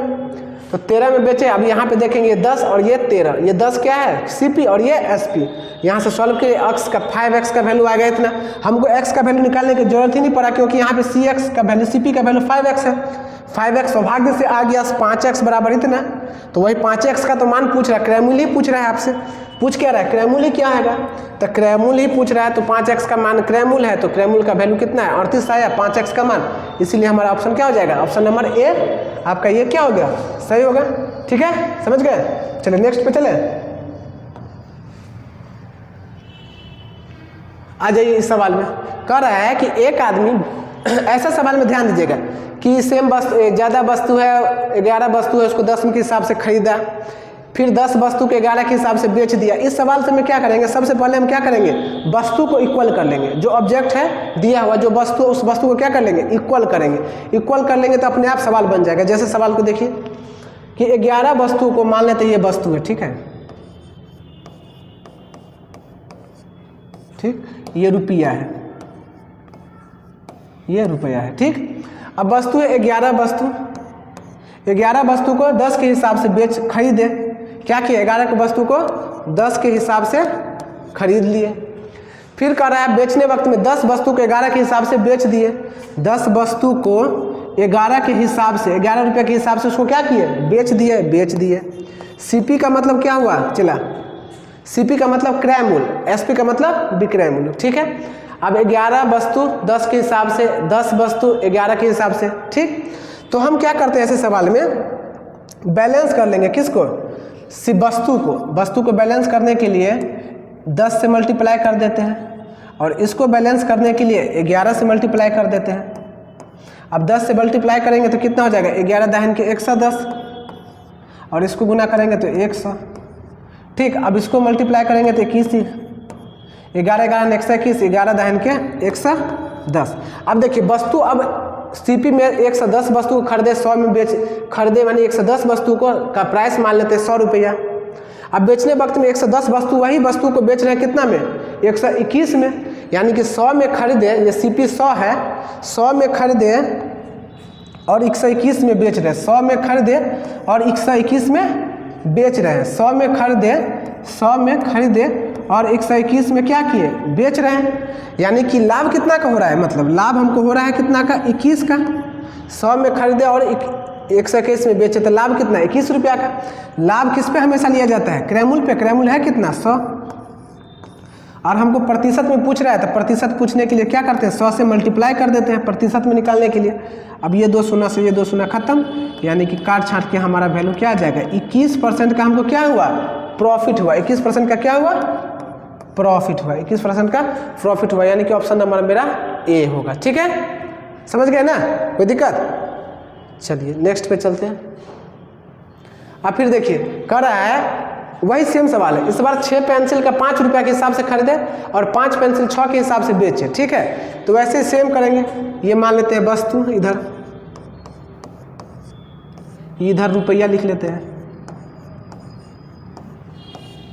तो 13 में बेचे। अब यहाँ पे देखेंगे 10 और ये 13, ये 10 क्या है CP और ये SP। यहाँ से सॉल्व किए, x का 5x का वैल्यू आ गया इतना, हमको x का वैल्यू निकालने की जरूरत ही नहीं पड़ा क्योंकि यहाँ पे CX का वैल्यू CP का वैल्यू 5x है। 5x सौभाग्य से आ गया, 5x बराबर इतना, तो वही 5x का तो मान पूछ रहा है, क्रैमुल ही पूछ रहा है आपसे, पूछ क्या रहा है क्रैमुल ही क्या है, तो क्रैमुल ही पूछ रहा है। तो 5x का मान क्रैमुल है, तो क्रैमुल का वैल्यू कितना है 38 आया, 5x का मान, इसीलिए हमारा ऑप्शन क्या हो जाएगा, ऑप्शन नंबर A आपका ये क्या हो गया, सही होगा। ठीक है, समझ गए। चलिए नेक्स्ट पे चले, आ जाइए। इस सवाल में कह रहा है कि एक आदमी, ऐसा सवाल में ध्यान दीजिएगा कि सेम वस्तु, ज़्यादा वस्तु है, 11 वस्तु है, उसको 10 के हिसाब से खरीदा, फिर 10 वस्तु के 11 के हिसाब से बेच दिया। इस सवाल से में क्या करेंगे, सबसे पहले हम क्या करेंगे, वस्तु को इक्वल कर लेंगे, जो ऑब्जेक्ट है दिया हुआ जो वस्तु, उस वस्तु को क्या कर लेंगे, इक्वल करेंगे। इक्वल कर लेंगे तो अपने आप सवाल बन जाएगा। जैसे सवाल को देखिए कि 11 वस्तु को मान लेते ये वस्तु है, ठीक है, ठीक, ये रुपया है, ये रुपया है, ठीक। अब वस्तु है 11 वस्तु, 11 वस्तु को 10 के हिसाब से बेच खरीदे, क्या किया 11 के वस्तु को 10 के हिसाब से खरीद लिए। फिर कह रहा है बेचने वक्त में 10 वस्तु को 11 के हिसाब से बेच दिए, 10 वस्तु को 11 के हिसाब से, 11 रुपये के हिसाब से उसको क्या किए, बेच दिए। CP का मतलब क्या हुआ, चला, CP का मतलब क्रैमुल, SP का मतलब विक्रैमुल, ठीक है। अब 11 वस्तु 10 के हिसाब से, 10 वस्तु 11 के हिसाब से, ठीक। तो हम क्या करते हैं ऐसे सवाल में, बैलेंस कर लेंगे किसको, वस्तु को बैलेंस करने के लिए 10 से मल्टीप्लाई कर देते हैं, और इसको बैलेंस करने के लिए 11 से मल्टीप्लाई कर देते हैं। अब 10 से मल्टीप्लाई करेंगे तो कितना हो जाएगा, 11 दाहिन के 110, और इसको गुना करेंगे तो 100, ठीक। अब इसको मल्टीप्लाई करेंगे तो 21, 11 121, 11 दाहिन के 110। अब देखिए वस्तु, अब CP में 110 वस्तु को खरीदे, 100 में बेच खरीदे, मानी 110 वस्तु को का प्राइस मान लेते हैं 100 रुपया। अब बेचने वक्त में 110 वस्तु, वही वस्तु को बेच रहे हैं कितना में, 121 में, यानी कि 100 में खरीदे, ये CP 100 है, 100 में खरीदे और 121 में बेच रहे हैं, 100 में खरीदे और 121 में बेच रहे हैं, 100 में खरीदे और 121 में क्या किए, बेच रहे हैं, यानी कि लाभ कितना का हो रहा है, मतलब लाभ हमको हो रहा है कितना का, 21 का। 100 में खरीदे और 121 में बेचे तो लाभ कितना, 21 रुपया का। लाभ किस पे हमेशा लिया जाता है, क्रैमुल पे, क्रैमुल है कितना 100, और हमको प्रतिशत में पूछ रहा है, तो प्रतिशत पूछने के लिए क्या करते हैं, 100 से मल्टीप्लाई कर देते हैं प्रतिशत में निकालने के लिए। अब ये 2 शून्य से ये 2 शून्य खत्म, यानी कि काट छाट के हमारा वैल्यू क्या आ जाएगा, 21% का हमको क्या हुआ, प्रॉफिट हुआ, 21% का क्या हुआ, प्रॉफिट हुआ, 21% का प्रॉफिट हुआ, यानी कि ऑप्शन नंबर मेरा ए होगा। ठीक है, समझ गए ना, कोई दिक्कत? चलिए नेक्स्ट पे चलते हैं। अब फिर देखिए कह रहा है वही सेम सवाल है, इस बार 6 पेंसिल का 5 रुपया के हिसाब से खरीदे और 5 पेंसिल 6 के हिसाब से बेचे। ठीक है, तो वैसे सेम करेंगे, ये मान लेते हैं वस्तु, इधर रुपया लिख लेते हैं।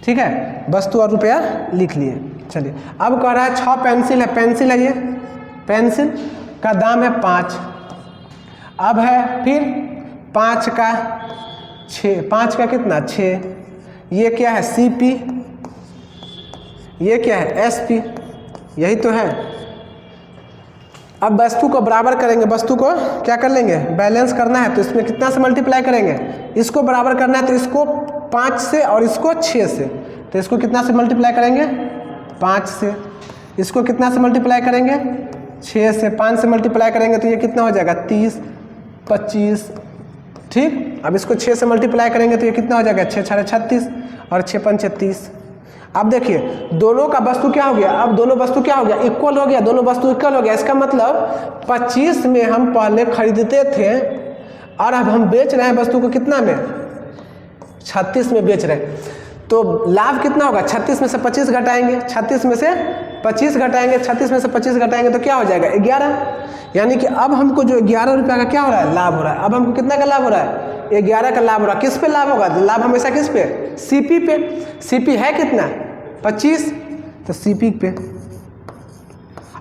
ठीक है, वस्तु और रुपया लिख लिए। चलिए अब कह रहा है 6 पेंसिल है, पेंसिल है, ये पेंसिल का दाम है 5। अब है फिर 5 का 6, 5 का कितना 6, ये क्या है CP, ये क्या है SP, यही तो है। अब वस्तु को बराबर करेंगे, वस्तु को क्या कर लेंगे, बैलेंस करना है, तो इसमें कितना से मल्टीप्लाई करेंगे, इसको बराबर करना है तो इसको 5 से और इसको 6 से, तो इसको कितना से मल्टीप्लाई करेंगे 5 से, इसको कितना से मल्टीप्लाई करेंगे 6 से, 5 से मल्टीप्लाई करेंगे तो ये कितना हो जाएगा 30, 25। ठीक, अब इसको 6 से मल्टीप्लाई करेंगे तो ये कितना हो जाएगा 6 × 36 और 6 × 5 = 30। अब देखिए दोनों का वस्तु क्या हो गया, अब दोनों वस्तु क्या हो गया, इक्वल हो गया, दोनों वस्तु इक्वल हो गया। इसका मतलब 25 में हम पहले खरीदते थे और अब हम बेच रहे हैं वस्तु को कितना में, 36 में बेच रहे हैं, तो लाभ कितना होगा, 36 में से 25 घटाएंगे, 36 में से 25 घटाएंगे, 36 में से 25 घटाएंगे तो क्या हो जाएगा 11, यानी कि अब हमको जो 11 रुपया का क्या हो रहा है, लाभ हो रहा है। अब हमको कितना का लाभ हो रहा है, 11 का लाभ हो रहा है। किस पे लाभ होगा, लाभ हमेशा किस पे, CP पे। CP है कितना 25, तो CP पे।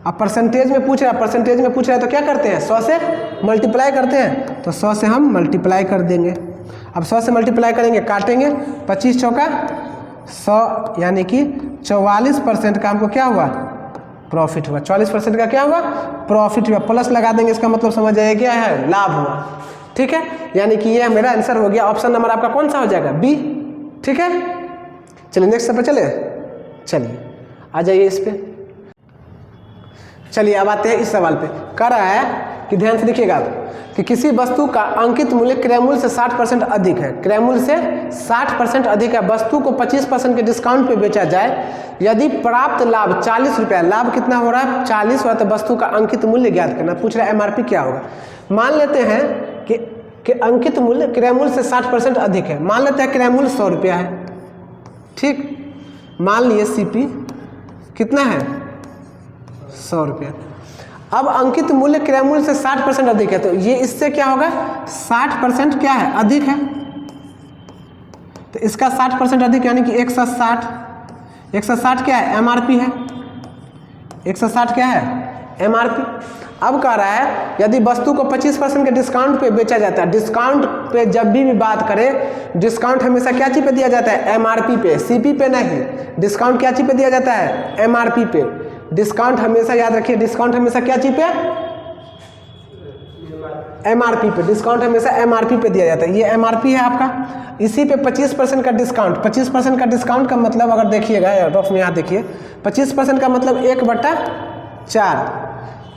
अब परसेंटेज में पूछ रहा है, परसेंटेज में पूछ रहा है तो क्या करते हैं 100 से मल्टीप्लाई करते हैं, तो 100 से हम मल्टीप्लाई कर देंगे। अब 100 से मल्टीप्लाई करेंगे, काटेंगे, 25 चौका 100, यानी कि 44% का हमको क्या हुआ, प्रॉफिट हुआ। 44% का क्या हुआ, प्रॉफिट हुआ, प्लस लगा देंगे, इसका मतलब समझ जाइए क्या है, लाभ हुआ। ठीक है, यानी कि ये मेरा आंसर हो गया, ऑप्शन नंबर आपका कौन सा हो जाएगा, बी। ठीक है, चलिए नेक्स्ट पे चले, चलिए आ जाइए इस पे। चलिए अब आते हैं इस सवाल पे। कह रहा है कि ध्यान से देखिएगा कि किसी वस्तु का अंकित मूल्य क्रय मूल्य से 60% अधिक है, क्रय मूल्य से 60% अधिक है, वस्तु को 25% के डिस्काउंट पे बेचा जाए, यदि प्राप्त लाभ 40 रुपया, लाभ कितना हो रहा है 40 हो रहा है, तो वस्तु का अंकित मूल्य ज्ञात करना। पूछ रहा है MRP क्या होगा। मान लेते हैं कि अंकित मूल्य क्रय मूल्य से 60% अधिक है, मान लेते हैं क्रय मूल्य 100 रुपया है। ठीक, मान लिए CP कितना है 100 रुपया। अब अंकित मूल्य क्रय मूल्य से 60% अधिक है, तो ये इससे क्या होगा 60% क्या है अधिक है, तो इसका 60% अधिक यानी कि 160। 160 क्या है MRP है, 160 क्या है MRP। अब कह रहा है यदि वस्तु को 25% के डिस्काउंट पे बेचा जाता है, डिस्काउंट पे जब भी बात करें, डिस्काउंट हमेशा क्या चीज़ पे दिया जाता है, MRP पे, CP पे नहीं। डिस्काउंट क्या चीज़ पे दिया जाता है, MRP पे। डिस्काउंट हमेशा याद रखिए, डिस्काउंट हमेशा क्या चीज़ पे, MRP पे। डिस्काउंट हमेशा MRP पे दिया जाता है, ये MRP है आपका। इसी पे 25% का डिस्काउंट, 25% का डिस्काउंट का मतलब अगर देखिएगा रफ में यहाँ देखिए, 25% का मतलब 1/4,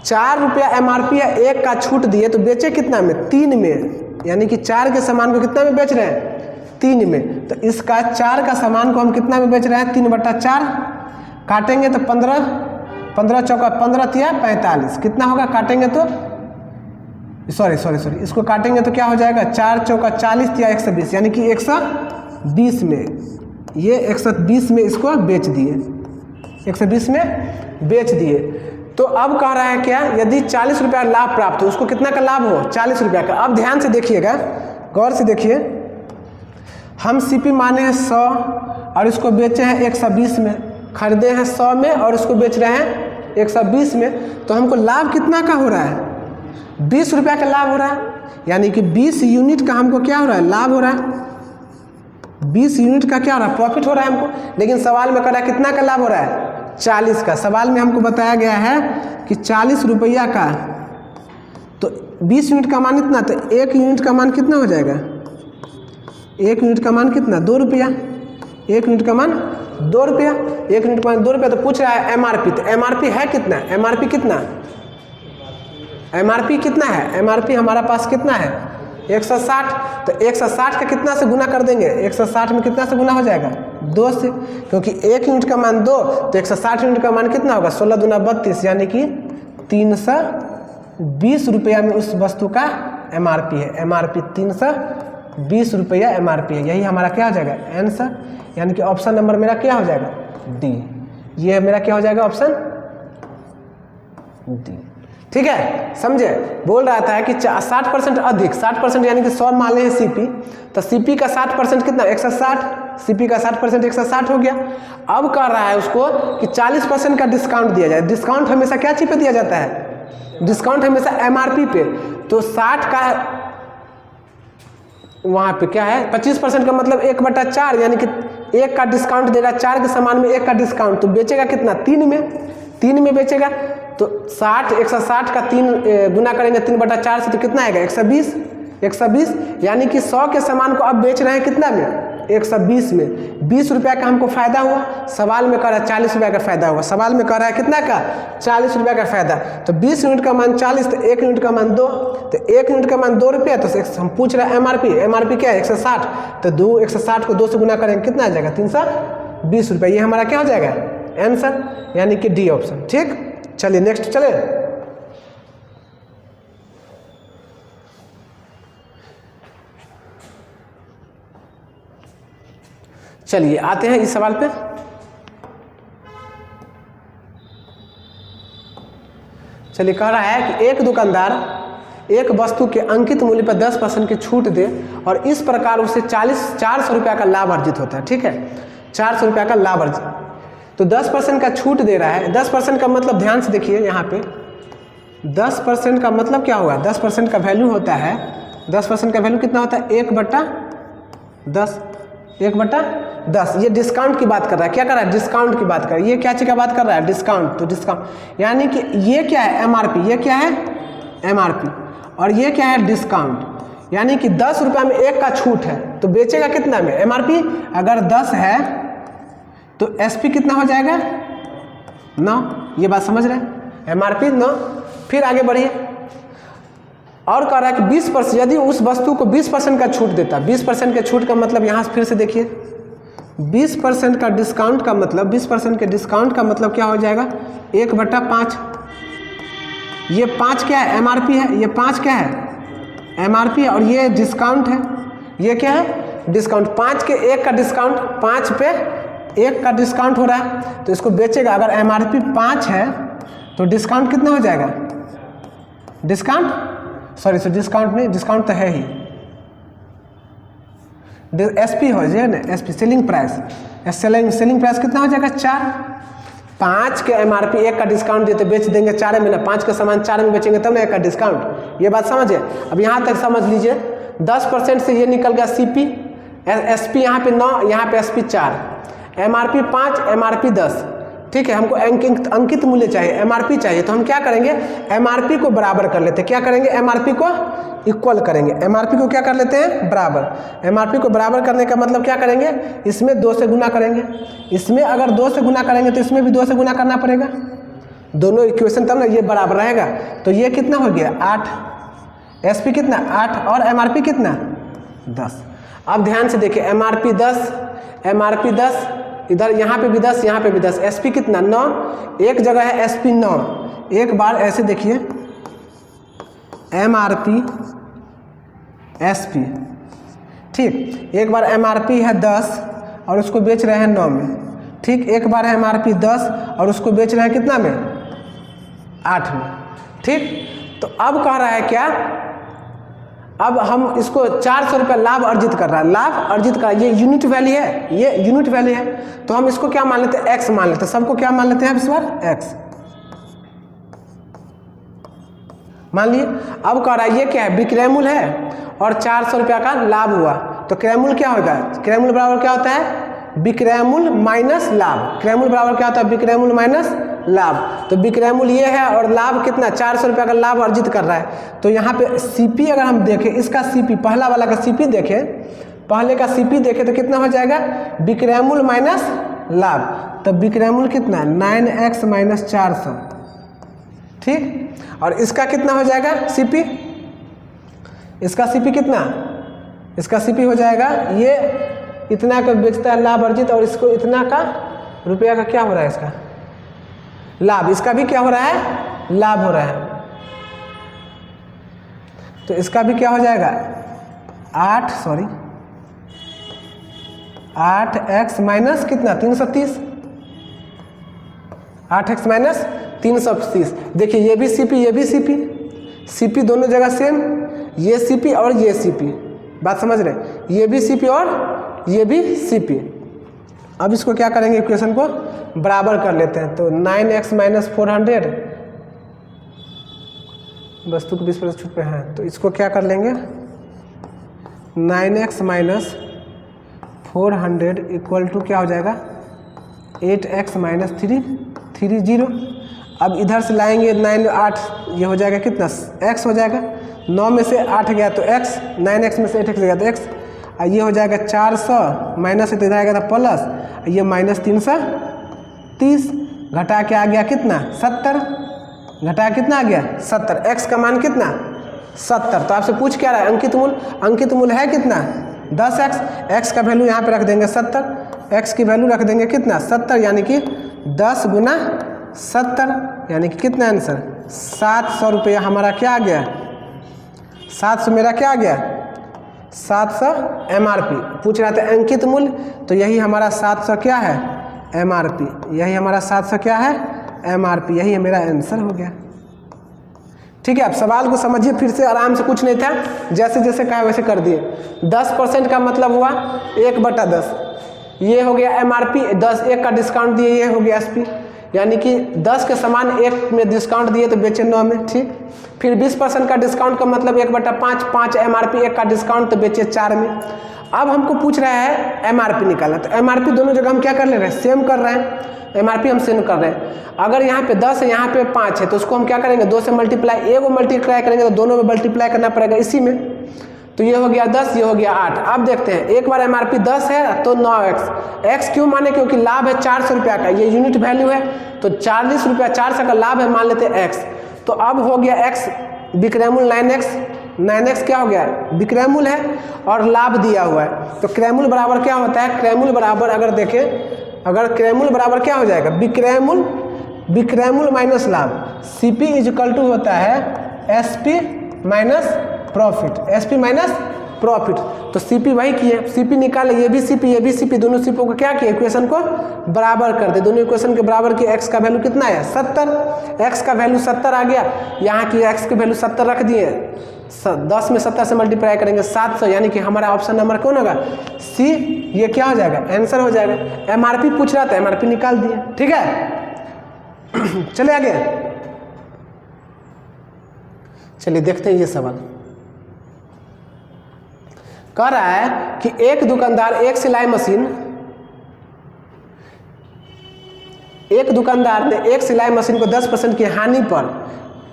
4 रुपया MRP है, 1 का छूट दिए तो बेचे कितना में 3 में, यानी कि 4 के सामान को कितना में बेच रहे हैं 3 में। तो इसका 4 का सामान को हम कितना में बेच रहे हैं 3/4, काटेंगे तो 15, 15 चौका 15 तिया 45, कितना होगा काटेंगे तो सॉरी इसको काटेंगे तो क्या हो जाएगा 4 चौका 40 तिया 120, यानी कि 120 में, ये 120 में इसको बेच दिए, 120 में बेच दिए। तो अब कह रहा है क्या, यदि 40 रुपया लाभ प्राप्त हो, उसको कितना का लाभ हो 40 रुपया का। अब ध्यान से देखिएगा, गौर से देखिए, हम CP माने हैं 100 और इसको बेचे हैं 120 में, खरीदे हैं 100 में और इसको बेच रहे हैं 120 में, तो हमको लाभ कितना का हो रहा है 20 रुपया का लाभ हो रहा है, यानी कि 20 यूनिट का हमको क्या हो रहा है लाभ हो रहा है, 20 यूनिट का क्या हो रहा है प्रॉफिट हो रहा है हमको। लेकिन सवाल में कह रहा है कितना का लाभ हो रहा है 40 का। सवाल में हमको बताया गया है कि 40 रुपया का, तो 20 यूनिट का मान इतना, तो 1 यूनिट का मान कितना हो जाएगा, 1 यूनिट का मान कितना 2 रुपया, 1 यूनिट का मान 2 रुपया, 1 यूनिट का मान 2 रुपया। तो पूछ रहा है MRP, तो MRP है कितना, MRP कितना, MRP कितना है, MRP हमारा पास कितना है 160, तो 160 का कितना से गुना कर देंगे, 160 में कितना से गुना हो जाएगा, 2 से, क्योंकि 1 यूनिट का मान 2, तो 160 यूनिट का मान कितना होगा, 16 दूना 32, यानी कि 320 रुपया में उस वस्तु का MRP है। MRP 320 रुपया MRP है। यही हमारा क्या हो जाएगा, आंसर, यानी कि ऑप्शन नंबर मेरा क्या हो जाएगा, डी। ये मेरा क्या हो जाएगा, ऑप्शन डी। ठीक है, समझे। बोल रहा था कि 60% अधिक, 60% यानी कि 100 मान लें CP, तो CP का 60% कितना, 160, CP का 60% 160 हो गया। अब कह रहा है उसको कि 40% का डिस्काउंट दिया जाए। डिस्काउंट हमेशा क्या चीज पे दिया जाता है, डिस्काउंट हमेशा MRP पे। तो 60 का वहाँ पे क्या है, 25% का मतलब 1/4, यानी कि 1 का डिस्काउंट देगा, 4 के सामान में 1 का डिस्काउंट, तो बेचेगा कितना, 3 में बेचेगा। तो 160 का 3 गुना करेंगे 3/4 से, तो कितना आएगा, 120, यानी कि 100 के सामान को अब बेच रहे हैं कितना में, 120 में। 20 रुपया का हमको फायदा हुआ, सवाल में कह रहा है 40 रुपया का फायदा हुआ, सवाल में कह रहा है कितना का, 40 रुपया का फायदा। तो 20 यूनिट का मान 40, तो 1 यूनिट का मान 2, तो 1 यूनिट का मान 2 रुपया। तो हम पूछ रहे हैं MRP क्या है, 160, तो 160 को 2 से गुना करेंगे कितना आ जाएगा, 320 रुपया। ये हमारा क्या हो जाएगा, आंसर, यानी कि डी ऑप्शन। ठीक, चलिए नेक्स्ट चले। चलिए आते हैं इस सवाल पे। चलिए, कह रहा है कि एक दुकानदार एक वस्तु के अंकित मूल्य पर 10% की छूट दे और इस प्रकार उसे 400 रुपया का लाभ अर्जित होता है। ठीक है, 400 रुपया का लाभ अर्जित, तो 10% का छूट दे रहा है। 10% का मतलब ध्यान से देखिए यहाँ पे, 10% का मतलब क्या होगा, 10% का वैल्यू होता है, 10% का वैल्यू कितना होता है, 1/10, 1/10। ये डिस्काउंट की बात कर रहा है, क्या कर रहा है, डिस्काउंट की बात कर रहा है। ये क्या चीज़ का बात कर रहा है, डिस्काउंट। तो डिस्काउंट यानी कि ये क्या है, MRP, ये क्या है MRP, और ये क्या है डिस्काउंट, यानी कि 10 रुपया में 1 का छूट है, तो बेचेगा कितना में, MRP अगर 10 है तो SP कितना हो जाएगा, 9। ये बात समझ रहे हैं, MRP 9। फिर आगे बढ़िए, और कह रहा है कि 20%, यदि उस वस्तु को 20% का छूट देता, 20% के छूट का मतलब यहाँ से फिर से देखिए, 20% का डिस्काउंट का मतलब, 20% के डिस्काउंट का मतलब क्या हो जाएगा, 1/5। ये 5 क्या है, MRP है, ये 5 क्या है, MRP है, और ये डिस्काउंट है, ये क्या है, डिस्काउंट। 5 के 1 का डिस्काउंट, 5 पे 1 का डिस्काउंट हो रहा है, तो इसको बेचेगा। अगर MRP 5 है तो डिस्काउंट कितना हो जाएगा, डिस्काउंट, सॉरी डिस्काउंट नहीं, डिस्काउंट तो है ही, SP हो जाए ना, SP selling price, selling price कितना हो जाएगा, 4। 5 के MRP 1 का डिस्काउंट देते बेच देंगे 4 में ना, 5 का सामान 4 में बेचेंगे तब ना 1 का डिस्काउंट। ये बात समझे। अब यहाँ तक समझ लीजिए, 10% से ये निकल गया CP, SP यहाँ पे 9, यहाँ पे SP 4, MRP 5, MRP 10। ठीक है, हमको अंकित मूल्य चाहिए, MRP चाहिए, तो हम क्या करेंगे, MRP को बराबर कर लेते हैं। क्या करेंगे, MRP को इक्वल करेंगे, MRP को क्या कर लेते हैं, बराबर। MRP को बराबर करने का मतलब क्या करेंगे, इसमें 2 से गुना करेंगे, इसमें अगर 2 से गुना करेंगे तो इसमें भी 2 से गुना करना पड़ेगा, दोनों इक्वेशन, तब ना ये बराबर रहेगा। तो ये कितना हो गया, 8, SP कितना, 8, और MRP कितना, 10। अब ध्यान से देखिए, MRP 10, MRP 10, इधर यहाँ पे भी 10, यहाँ पे भी 10, SP कितना, 9, एक जगह है SP 9। एक बार ऐसे देखिए, MRP SP, ठीक, एक बार MRP है 10 और उसको बेच रहे हैं 9 में, ठीक, एक बार है MRP 10 और उसको बेच रहे हैं कितना में, 8 में, ठीक। तो अब कह रहा है क्या, अब हम इसको 400 रुपये लाभ अर्जित कर रहा है, लाभ अर्जित कर, ये यूनिट वैल्यू है, ये यूनिट वैल्यू है, तो हम इसको क्या मान लेते हैं, X मान लेते हैं, सबको क्या मान लेते हैं इस बार, X मान लिए। अब कह रहा है ये क्या है, विक्रय मूल्य है और 400 रुपया का लाभ हुआ, तो क्रय मूल्य क्या होगा, क्रय मूल्य बराबर क्या होता है, विक्रय मूल्य माइनस लाभ। क्रय मूल्य बराबर क्या होता है, विक्रय मूल्य माइनस लाभ। तो विक्रय मूल्य ये है और लाभ कितना, 400 रुपया का लाभ अर्जित कर रहा है। तो यहाँ पे CP अगर हम देखें, इसका CP, पहला वाला का CP देखें, पहले का CP देखें तो कितना हो जाएगा, विक्रय मूल्य माइनस लाभ। तो विक्रय मूल्य कितना, 9x माइनस 400, ठीक। और इसका कितना हो जाएगा CP, इसका सीपी कितना, इसका सीपी हो जाएगा ये इतना का बेचता है लाभ अर्जित, और इसको इतना का रुपया का क्या हो रहा है, इसका लाभ, इसका भी क्या हो रहा है, लाभ हो रहा है। तो इसका भी क्या हो जाएगा 8x माइनस कितना 330, 8x माइनस 330। देखिए ये भी सीपी, ये भी सीपी, सीपी दोनों जगह सेम, ये सीपी और ये सीपी, बात समझ रहे, ये भी सीपी और ये भी सीपी। अब इसको क्या करेंगे, इक्वेशन को बराबर कर लेते हैं। तो 9x माइनस 400, वस्तु को 20% छूट पे है, तो इसको क्या कर लेंगे 9x माइनस 400 इक्वल टू क्या हो जाएगा 8x माइनस 330। अब इधर से लाएंगे 9 8, ये हो जाएगा कितना x हो जाएगा, 9 में से 8 गया तो x, 9x में से 8x गया तो x, और ये हो जाएगा 400 माइनस से तो इधर आएगा तो प्लस, ये माइनस 330, घटा के आ गया कितना 70, घटा कितना आ गया 70, x का मान कितना 70। तो आपसे पूछ क्या रहा है अंकित मूल्य है कितना 10x, x का वैल्यू यहाँ पे रख देंगे 70, x की वैल्यू रख देंगे कितना 70, यानी कि 10 गुना 70, यानी कि कितना आंसर 700 रुपया हमारा क्या आ गया, 700 मेरा क्या आ गया 700 MRP। पूछ रहा था अंकित मूल्य, तो यही हमारा 700 क्या है MRP, यही हमारा 700 क्या है MRP, यही मेरा आंसर हो गया। ठीक है, अब सवाल को समझिए फिर से, आराम से, कुछ नहीं था, जैसे जैसे कहा वैसे कर दिए। 10% का मतलब हुआ 1/10, ये हो गया MRP, 10 1 का डिस्काउंट दिए, ये हो गया SP, यानी कि 10 के समान 1 में डिस्काउंट दिए तो बेचे 9 में। ठीक, फिर 20% का डिस्काउंट का मतलब 1/5, 5 MRP, 1 का डिस्काउंट तो बेचे 4 में। अब हमको पूछ रहा है MRP निकालना, तो MRP दोनों जगह हम क्या कर ले रहे हैं, सेम कर रहे हैं, MRP हम सेम कर रहे हैं। अगर यहाँ पे 10 है, यहाँ पे 5 है, तो उसको हम क्या करेंगे 2 से मल्टीप्लाई, एगो मल्टीप्लाई करेंगे तो दोनों में मल्टीप्लाई करना पड़ेगा इसी में, तो ये हो गया 10, ये हो गया 8। अब देखते हैं, एक बार MRP 10 है तो 9x, x क्यों माने, क्योंकि लाभ है 400 रुपया का, ये यूनिट वैल्यू है तो 40 रुपया, 400 का लाभ है, मान लेते हैं x। तो अब हो गया x विक्रयमूल 9x क्या हो गया विक्रयमूल है और लाभ दिया हुआ है, तो क्रयमूल बराबर क्या होता है, क्रयमूल बराबर अगर देखें, अगर क्रयमूल बराबर क्या हो जाएगा विक्रयमूल माइनस लाभ, CP इक्वल टू होता है SP minus profit, SP minus profit. तो CP वही किए, CP निकाले, ये भी CP, दोनों CP को क्या किया, इक्वेशन को बराबर कर दे, दोनों इक्वेशन के बराबर किए। x का वैल्यू कितना है 70, x का वैल्यू 70 आ गया, यहाँ की x की वैल्यू 70 रख दिए, 10 में 70 से मल्टीप्लाई करेंगे 700, यानी कि हमारा ऑप्शन नंबर कौन होगा C, ये क्या हो जाएगा आंसर हो जाएगा। MRP पूछ रहा था, MRP निकाल दिए। ठीक है, चले आगे, चलिए देखते हैं ये सवाल। कह रहा है कि एक दुकानदार एक सिलाई मशीन को 10% की हानि पर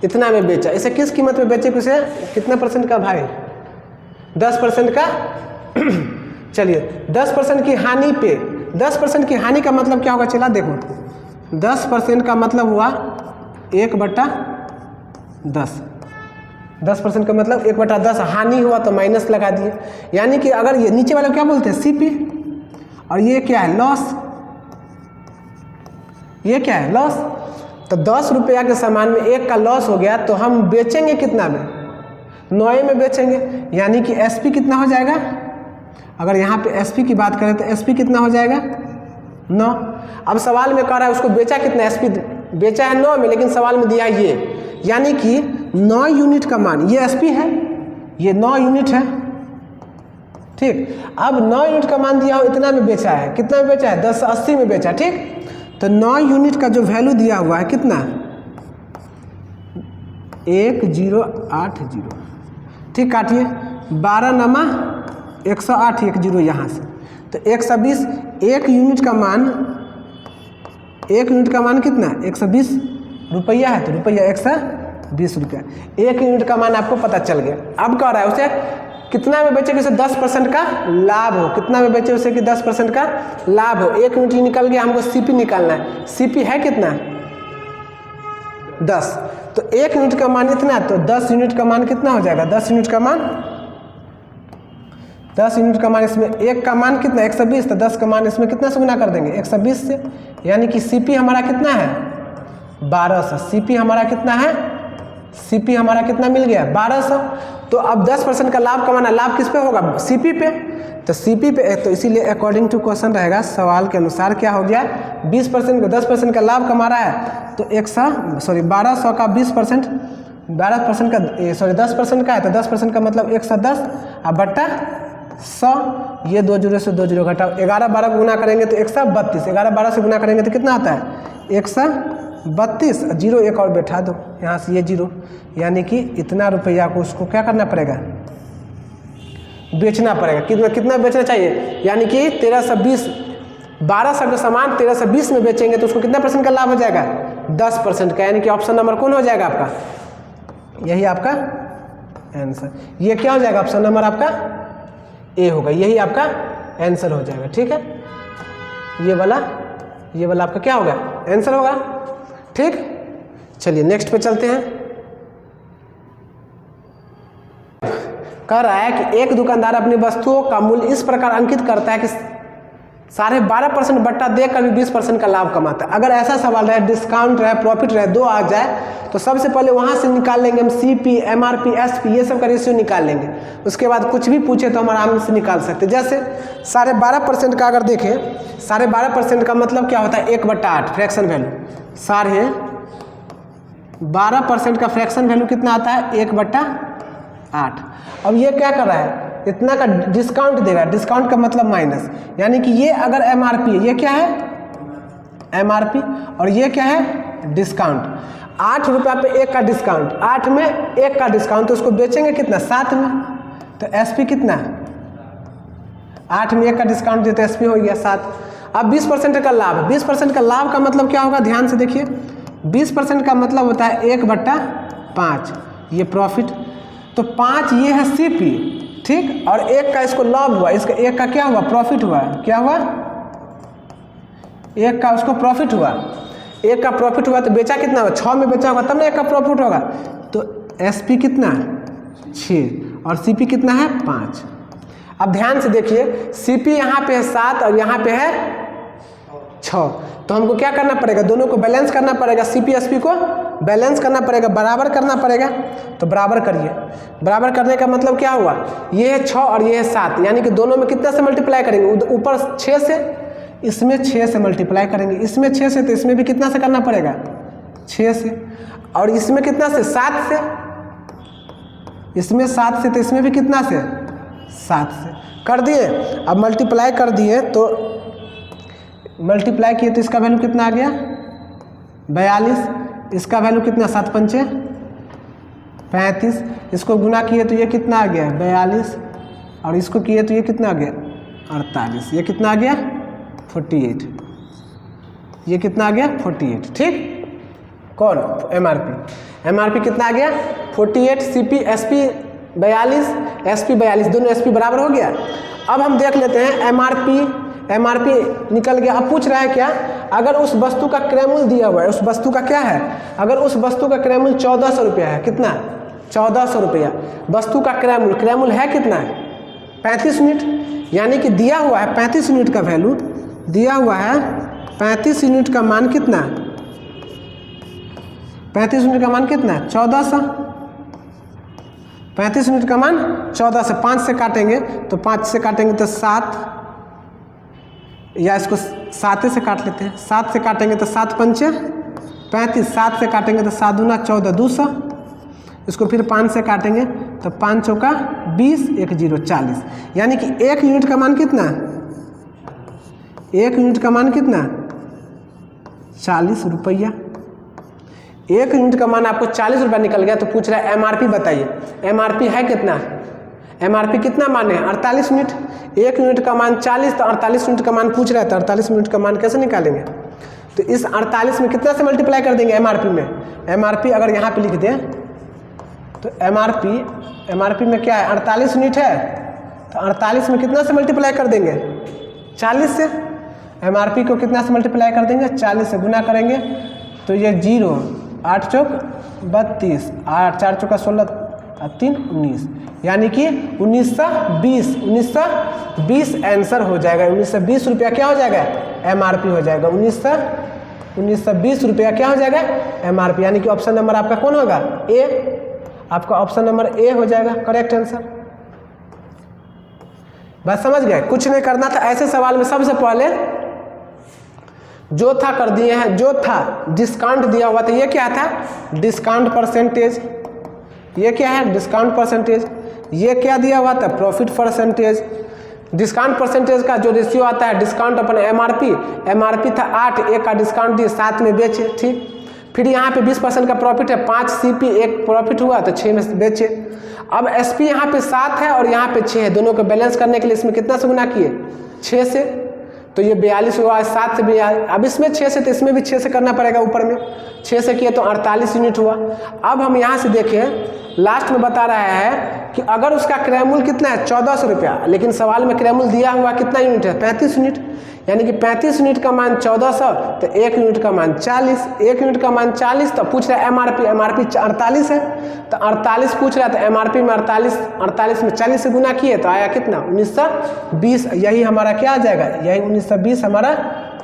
इतना में बेचा, इसे किस कीमत में बेचे, किसे कितना परसेंट का भाई 10% का चलिए 10% की हानि पे, 10% की हानि का मतलब क्या होगा, चला देखो, 10% का मतलब हुआ 1/10, 10% का मतलब 1/10, हानि हुआ तो माइनस लगा दिए, यानी कि अगर ये नीचे वाला क्या बोलते हैं CP, और ये क्या है लॉस, ये क्या है लॉस। तो 10 रुपया के सामान में 1 का लॉस हो गया, तो हम बेचेंगे कितना में 9 में बेचेंगे, यानी कि SP कितना हो जाएगा, अगर यहाँ पे SP की बात करें तो SP कितना हो जाएगा 9। अब सवाल में कह रहा है उसको बेचा कितना, SP बेचा है 9 में, लेकिन सवाल में दिया है ये, यानी कि 9 यूनिट का मान, ये SP है, ये 9 यूनिट है। ठीक, अब 9 यूनिट का मान दिया हो, इतना में बेचा है, कितना में बेचा है 1080 में बेचा। ठीक, तो 9 यूनिट का जो वैल्यू दिया हुआ है कितना 1080। ठीक, काटिए 12 नमा 108, 10 यहाँ से, तो 120, 1 यूनिट का मान कितना 120 रुपया है, तो रुपया 120 रुपया, 1 यूनिट का मान आपको पता चल गया। अब कह रहा है उसे कितना में बेचे कि उसे 10% का लाभ हो, कितना में बेचे उसे कि 10% का लाभ हो। 1 यूनिट निकल गया, हमको CP निकालना है, CP है कितना 10, तो 1 यूनिट का मान इतना, तो 10 यूनिट का मान कितना हो जाएगा, 10 यूनिट का मान 10 यूनिट का मान इसमें 1 का मान कितना 120, तो 10 का मान इसमें कितना से गुना कर देंगे 120 से, यानी कि CP हमारा कितना है 1200। CP हमारा कितना है, CP हमारा कितना मिल गया 1200। तो अब 10% का लाभ कमाना, लाभ किस पे होगा CP पे, तो CP पे, तो इसीलिए अकॉर्डिंग टू क्वेश्चन रहेगा सवाल के अनुसार क्या हो गया 20% को 10% का लाभ कमा रहा है तो 1200 का 20%, 12% का सॉरी 10% का है तो 10% का मतलब 110 अब बट्टा 100, ये 2 जीरो से 2 जीरो घटाओ, 11-12 को गुना करेंगे तो 132, 11-12 से गुना करेंगे तो कितना आता है 132, जीरो एक और बैठा दो यहाँ से ये जीरो, यानी कि इतना रुपया को उसको क्या करना पड़ेगा बेचना पड़ेगा। कितना बेचना चाहिए, यानी कि 1320, 1200 का सामान 1320 में बेचेंगे तो उसको कितना % का लाभ हो जाएगा 10% का, यानी कि ऑप्शन नंबर कौन हो जाएगा आपका, यही आपका आंसर। ये क्या हो जाएगा ऑप्शन नंबर आपका ए होगा, यही आपका आंसर हो जाएगा। ठीक है, ये वाला आपका क्या होगा आंसर होगा। ठीक, चलिए नेक्स्ट पे चलते हैं। कह रहा है कि एक दुकानदार अपनी वस्तुओं का मूल्य इस प्रकार अंकित करता है कि 12.5% बट्टा देकर भी 20% का लाभ कमाता है। अगर ऐसा सवाल रहे, डिस्काउंट रहे, प्रॉफिट रहे, दो आ जाए तो सबसे पहले वहाँ से निकाल लेंगे हम CP, MRP, SP ये सब का रेशियो निकाल लेंगे। उसके बाद कुछ भी पूछे तो हम आराम से निकाल सकते। जैसे 12.5% का अगर देखें, 12.5% का मतलब क्या होता है 1/8 फ्रैक्शन वैल्यू, 12% का फ्रैक्शन वैल्यू कितना आता है 1/8। अब ये क्या कर रहा है, इतना का डिस्काउंट दे रहा है, डिस्काउंट का मतलब माइनस, यानी कि ये अगर MRP है, ये क्या है MRP और ये क्या है डिस्काउंट। 8 रुपया पे 1 का डिस्काउंट, 8 में 1 का डिस्काउंट, तो उसको बेचेंगे कितना 7 में, तो SP कितना है 8 में 1 का डिस्काउंट देते SP हो गया 7। अब 20% का लाभ, 20% का लाभ का मतलब क्या होगा ध्यान से देखिए, 20% का मतलब होता है 1/5, ये प्रॉफिट, तो 5 ये है CP, ठीक, और 1 का इसको लाभ हुआ, इसका 1 का क्या हुआ प्रॉफिट हुआ, क्या हुआ 1 का उसको प्रॉफिट हुआ, 1 का प्रॉफिट हुआ तो बेचा कितना होगा 6 में बेचा होगा तब ना 1 का प्रॉफिट होगा, तो SP कितना 6 और CP कितना है 5। अब ध्यान से देखिए CP यहाँ पे है 7 और यहाँ पे है 6, तो हमको क्या करना पड़ेगा दोनों को बैलेंस करना पड़ेगा, CP SP को बैलेंस करना पड़ेगा, बराबर करना पड़ेगा। तो बराबर करिए, बराबर करने का मतलब क्या हुआ, ये है 6 और ये है 7, यानी कि दोनों में कितना से मल्टीप्लाई करेंगे, ऊपर 6 से, इसमें 6 से मल्टीप्लाई करेंगे, इसमें 6 से, तो इसमें भी कितना से करना पड़ेगा 6 से, और इसमें कितना से 7 से, इसमें 7 से, तो इसमें भी कितना से 7 से कर दिए। अब मल्टीप्लाई कर दिए तो मल्टीप्लाई किए तो इसका वैल्यू कितना आ गया 42, इसका वैल्यू कितना 7×5 35, इसको गुना किए तो ये कितना आ गया 42, और इसको किए तो ये कितना आ गया 48, ये कितना आ गया 48, ये कितना आ गया 48। ठीक, कौन MRP कितना आ गया 48, CP SP 42, SP 42, दोनों SP बराबर हो गया। अब हम देख लेते हैं MRP निकल गया। अब पूछ रहा है क्या, अगर उस वस्तु का क्रय मूल्य दिया हुआ है, उस वस्तु का क्या है, अगर उस वस्तु का क्रय मूल्य 1400 रुपया है, कितना 1400 रुपया, वस्तु का क्रय मूल्य है कितना 35 यूनिट, यानी कि दिया हुआ है 35 यूनिट का वैल्यू, दिया हुआ है 35 यूनिट का मान कितना 35 यूनिट का मान कितना 1400, 35 यूनिट का मान 14 से 5 से काटेंगे तो 5 से काटेंगे तो 7, या इसको 7 से काट लेते हैं, 7 से काटेंगे तो 7×5 35, 7 से काटेंगे तो 7 दूना 14 200, इसको फिर 5 से काटेंगे तो 5 चौका 20 1 0 40, यानी कि 1 यूनिट का मान कितना 1 यूनिट का मान कितना 40 रुपया। 1 यूनिट का मान आपको 40 रुपया निकल गया, तो पूछ रहा है MRP बताइए, MRP है कितना, MRP कितना मान है 48 यूनिट, 1 यूनिट का मान 40, तो 48 यूनिट का मान पूछ रहा है, तो 48 यूनिट का मान कैसे निकालेंगे, तो इस 48 में कितना से मल्टीप्लाई कर देंगे MRP में, MRP अगर यहाँ पे लिख दें तो MRP में क्या है 48 यूनिट है, तो 48 में कितना से मल्टीप्लाई कर देंगे 40 से, MRP को कितना से मल्टीप्लाई कर देंगे 40 से, गुना करेंगे तो ये 0 8 चौक 32, 8 4 चौका 16 और 3 19, यानी कि 1920 आंसर हो जाएगा। 1920 रुपया क्या हो जाएगा, MRP हो जाएगा। 1920 रुपया क्या हो जाएगा, MRP, यानी कि ऑप्शन नंबर आपका कौन होगा, ए। आपका ऑप्शन नंबर ए हो जाएगा करेक्ट आंसर। बात समझ गए, कुछ नहीं करना था। ऐसे सवाल में सबसे पहले जो था कर दिए हैं, जो था डिस्काउंट दिया हुआ था, ये क्या था, डिस्काउंट परसेंटेज। ये क्या है, डिस्काउंट परसेंटेज। ये क्या दिया हुआ था, प्रॉफिट परसेंटेज। डिस्काउंट परसेंटेज का जो रेशियो आता है डिस्काउंट अपन MRP था 8, 1 का डिस्काउंट दिए, 7 में बेचे, ठीक। फिर यहाँ पे 20% का प्रॉफिट है, 5 CP 1 प्रॉफिट हुआ तो 6 में बेचे। अब SP यहाँ पे 7 है और यहाँ पे 6 है, दोनों को बैलेंस करने के लिए इसमें कितना से गुना किए, 6 से, तो ये 42 हुआ, 7 से 42। अब इसमें 6 से, तो इसमें भी 6 से करना पड़ेगा, ऊपर में 6 से किए तो 48 यूनिट हुआ। अब हम यहाँ से देखें, लास्ट में बता रहा है कि अगर उसका क्रयमूल्य कितना है, 1400 रुपया, लेकिन सवाल में क्रयमूल्य दिया हुआ कितना यूनिट है, 35 यूनिट, यानी कि 35 यूनिट का मान 1400, तो 1 यूनिट का मान 40, 1 यूनिट का मान 40, तो पूछ रहा है MRP 48 है, तो 48 पूछ रहा है, तो MRP में 48 में 40 से गुना किए तो आया कितना, 1920। यही हमारा क्या आ जाएगा, यही 1920 हमारा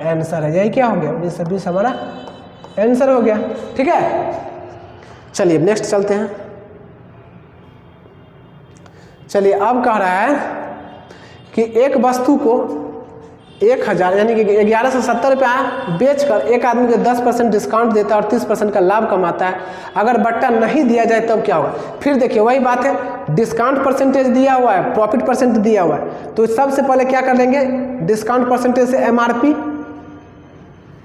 आंसर है। यही क्या हो गया, 1920 हमारा आंसर हो गया, ठीक है। चलिए नेक्स्ट चलते हैं। चलिए अब कह रहा है कि एक वस्तु को 1000 यानी कि 1170 रुपया बेचकर एक आदमी को 10% डिस्काउंट देता है और 30% का लाभ कमाता है। अगर बट्टा नहीं दिया जाए तब क्या होगा। फिर देखिए वही बात है, डिस्काउंट परसेंटेज दिया हुआ है, प्रॉफिट परसेंट दिया हुआ है, तो सबसे पहले क्या कर लेंगे, डिस्काउंट परसेंटेज से MRP,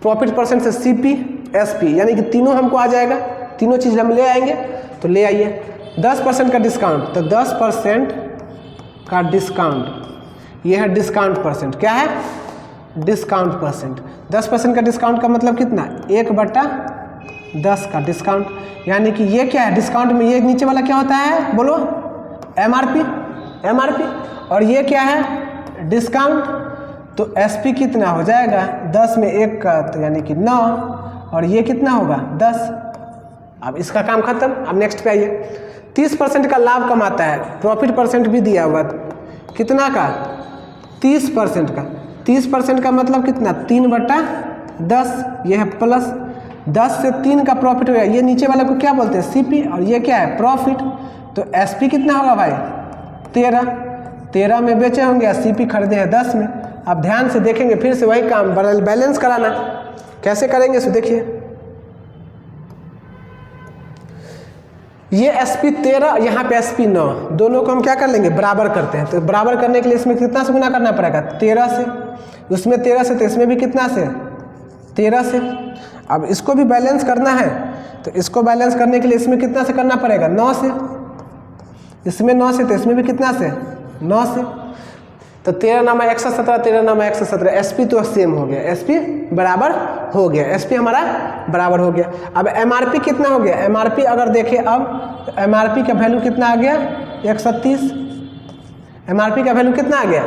प्रॉफिट परसेंट से CP, SP, यानी कि तीनों हमको आ जाएगा, तीनों चीज़ हम ले आएंगे। तो ले आइए 10% का डिस्काउंट, तो 10% का डिस्काउंट, ये है डिस्काउंट परसेंट, क्या है, डिस्काउंट परसेंट। 10% का डिस्काउंट का मतलब कितना, 1/10 का डिस्काउंट, यानी कि ये क्या है, डिस्काउंट में ये नीचे वाला क्या होता है, बोलो, MRP, और ये क्या है, डिस्काउंट। तो SP कितना हो जाएगा, 10 में 1 का, तो यानी कि 9, और ये कितना होगा, 10। अब इसका काम खत्म। अब नेक्स्ट पे आइए, 30% का लाभ कमाता है, प्रॉफिट परसेंट भी दिया हुआ, कितना का, 30% का। 30% का मतलब कितना, 3/10, ये है प्लस 10 से 3 का प्रॉफिट हो गया। ये नीचे वाला को क्या बोलते हैं, CP, और ये क्या है, प्रॉफिट। तो SP कितना होगा भाई, 13 में बेचे होंगे, CP खरीदे हैं 10 में। अब ध्यान से देखेंगे, फिर से वही काम, बैलेंस कराना कैसे करेंगे सो देखिए। ये SP 13, यहाँ पे SP 9, दोनों को हम क्या कर लेंगे, बराबर करते हैं। तो बराबर करने के लिए इसमें कितना से गुना करना पड़ेगा, 13 से, उसमें 13 से, तो इसमें भी कितना से, 13 से। अब इसको भी बैलेंस करना है, तो इसको बैलेंस करने के लिए इसमें कितना से करना पड़ेगा, 9 से, इसमें 9 से, तो इसमें भी कितना से, 9 से। तो 13 नामा 117, 13 नामा 117, SP तो सेम हो गया, SP बराबर हो गया, SP हमारा बराबर हो गया। अब MRP कितना हो गया, MRP अगर देखें अब, तो MRP का वैल्यू कितना आ गया, 130। MRP का वैल्यू कितना आ गया,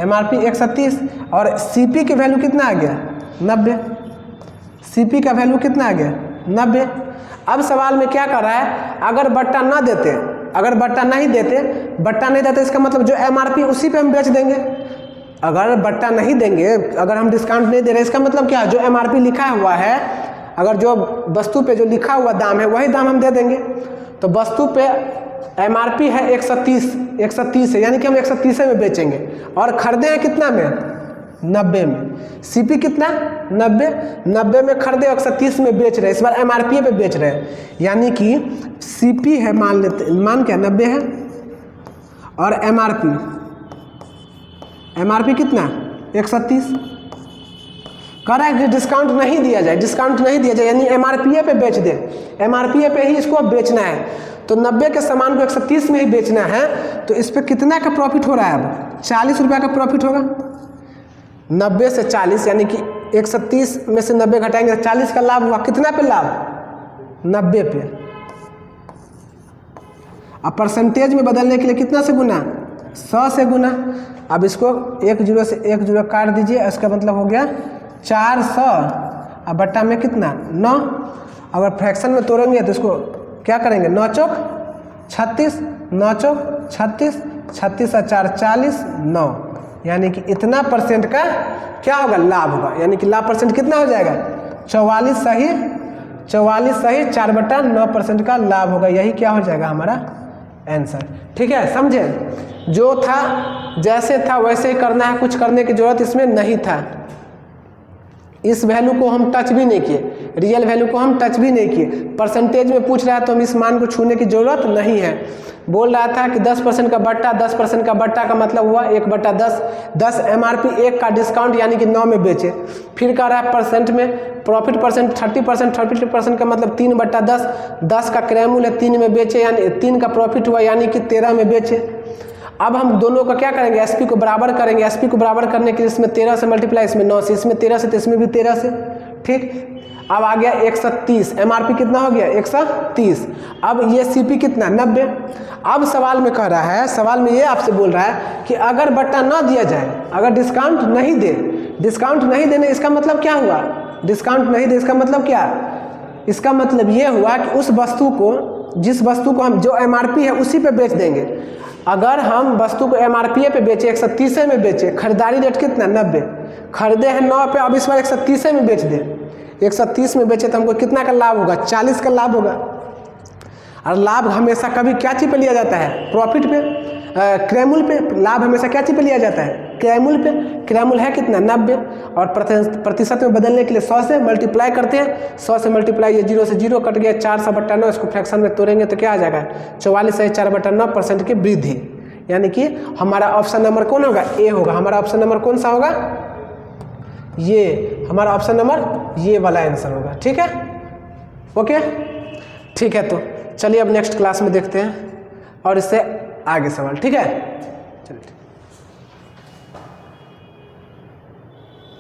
MRP 130, और CP की वैल्यू कितना आ गया, 90। CP का वैल्यू कितना आ गया, 90। अब सवाल में क्या कर रहा है, अगर बट्टा ना देते, अगर बट्टा नहीं देते, इसका मतलब जो MRP उसी पे हम बेच देंगे। अगर बट्टा नहीं देंगे, अगर हम डिस्काउंट नहीं दे रहे, इसका मतलब क्या है, जो MRP लिखा हुआ है, अगर जो वस्तु पे जो लिखा हुआ दाम है वही दाम हम दे देंगे। तो वस्तु पे MRP है 130 है, यानी कि हम 130 में बेचेंगे, और खरीदे हैं कितना में, 90 में। CP कितना, 90 में खरीदे, 130 में बेच रहे, इस बार MRP पे बेच रहे हैं, यानी कि CP है, मान क्या 90 है, और MRP कितना, 130। कह रहा है कि डिस्काउंट नहीं दिया जाए, यानी MRP पे बेच दे, MRP पे ही इसको बेचना है। तो 90 के सामान को 130 में ही बेचना है, तो इस पर कितना का प्रॉफिट हो रहा है, अब 40 रुपया का प्रॉफिट होगा। 90 से 40, यानी कि 130 में से 90 घटाएंगे, 40 का लाभ हुआ, कितना पे लाभ, 90 पे। अब परसेंटेज में बदलने के लिए कितना से गुना, 100 से गुना। अब इसको 1 0 से 1 0 काट दीजिए, इसका मतलब हो गया 400, अब बट्टा में कितना, 9। अगर फ्रैक्शन में तोड़ेंगे तो इसको क्या करेंगे, 9 चौक 36, 9 चौक 36, 36 और 4 40, 9, यानी कि इतना परसेंट का क्या होगा, लाभ होगा। यानी कि लाभ परसेंट कितना हो जाएगा, 44 सही 4/9% का लाभ होगा। यही क्या हो जाएगा हमारा आंसर। ठीक है, समझे। जो था जैसे था वैसे ही करना है, कुछ करने की जरूरत इसमें नहीं था। इस वैल्यू को हम टच भी नहीं किए, रियल वैल्यू को हम टच भी नहीं किए। परसेंटेज में पूछ रहा है तो हम इस मान को छूने की जरूरत नहीं है। बोल रहा था कि 10% का बट्टा, 10% का बट्टा का मतलब हुआ 1/10, 10 MRP 1 का डिस्काउंट यानी कि 9 में बेचे। फिर कह रहा है परसेंट में प्रॉफिट परसेंट 30% का मतलब 3/10, 10 का क्रयमूल्य है 3 में बेचे, यानी 3 का प्रॉफिट हुआ यानी कि 13 में बेचे। अब हम दोनों का क्या करेंगे, एसपी को बराबर करेंगे। एसपी को बराबर करने के लिए इसमें 13 से मल्टीप्लाई, इसमें 9 से, इसमें 13 से तो इसमें भी 13 से। ठीक, अब आ गया 130, MRP कितना हो गया 130। अब ये CP कितना 90। अब सवाल में कह रहा है, सवाल में ये आपसे बोल रहा है कि अगर बट्टा ना दिया जाए, अगर डिस्काउंट नहीं दे, डिस्काउंट नहीं देने इसका मतलब क्या हुआ, डिस्काउंट नहीं दे इसका मतलब क्या, इसका मतलब ये हुआ कि उस वस्तु को, जिस वस्तु को हम जो MRP है उसी पे बेच देंगे। अगर हम वस्तु को MRP पे बेचे 130 में बेचे, खरीदारी रेट कितना 90, खरीदे हैं 9 पे, अब इस बार 130 में बेच दे, 130 में बेचे तो हमको कितना का लाभ होगा, 40 का लाभ होगा। और लाभ हमेशा कभी क्या चीज़ पे लिया जाता है, प्रॉफिट पे, क्रयमूल्य पे। लाभ हमेशा क्या चीज़ पे लिया जाता है, क्रयमूल्य पे। क्रयमूल्य है कितना 90, और प्रतिशत में बदलने के लिए 100 से मल्टीप्लाई करते हैं। 100 से मल्टीप्लाई, ये 0 से 0 कट गया, 4/9, इसको फ्रैक्शन में तोड़ेंगे तो क्या आ जाएगा 44 से 4/9% की वृद्धि। यानी कि हमारा ऑप्शन नंबर कौन होगा, ए होगा। हमारा ऑप्शन नंबर कौन सा होगा, ये हमारा ऑप्शन नंबर ये वाला आंसर होगा। ठीक है, ओके, ठीक है। तो चलिए अब नेक्स्ट क्लास में देखते हैं और इससे आगे सवाल। ठीक है, चलिए।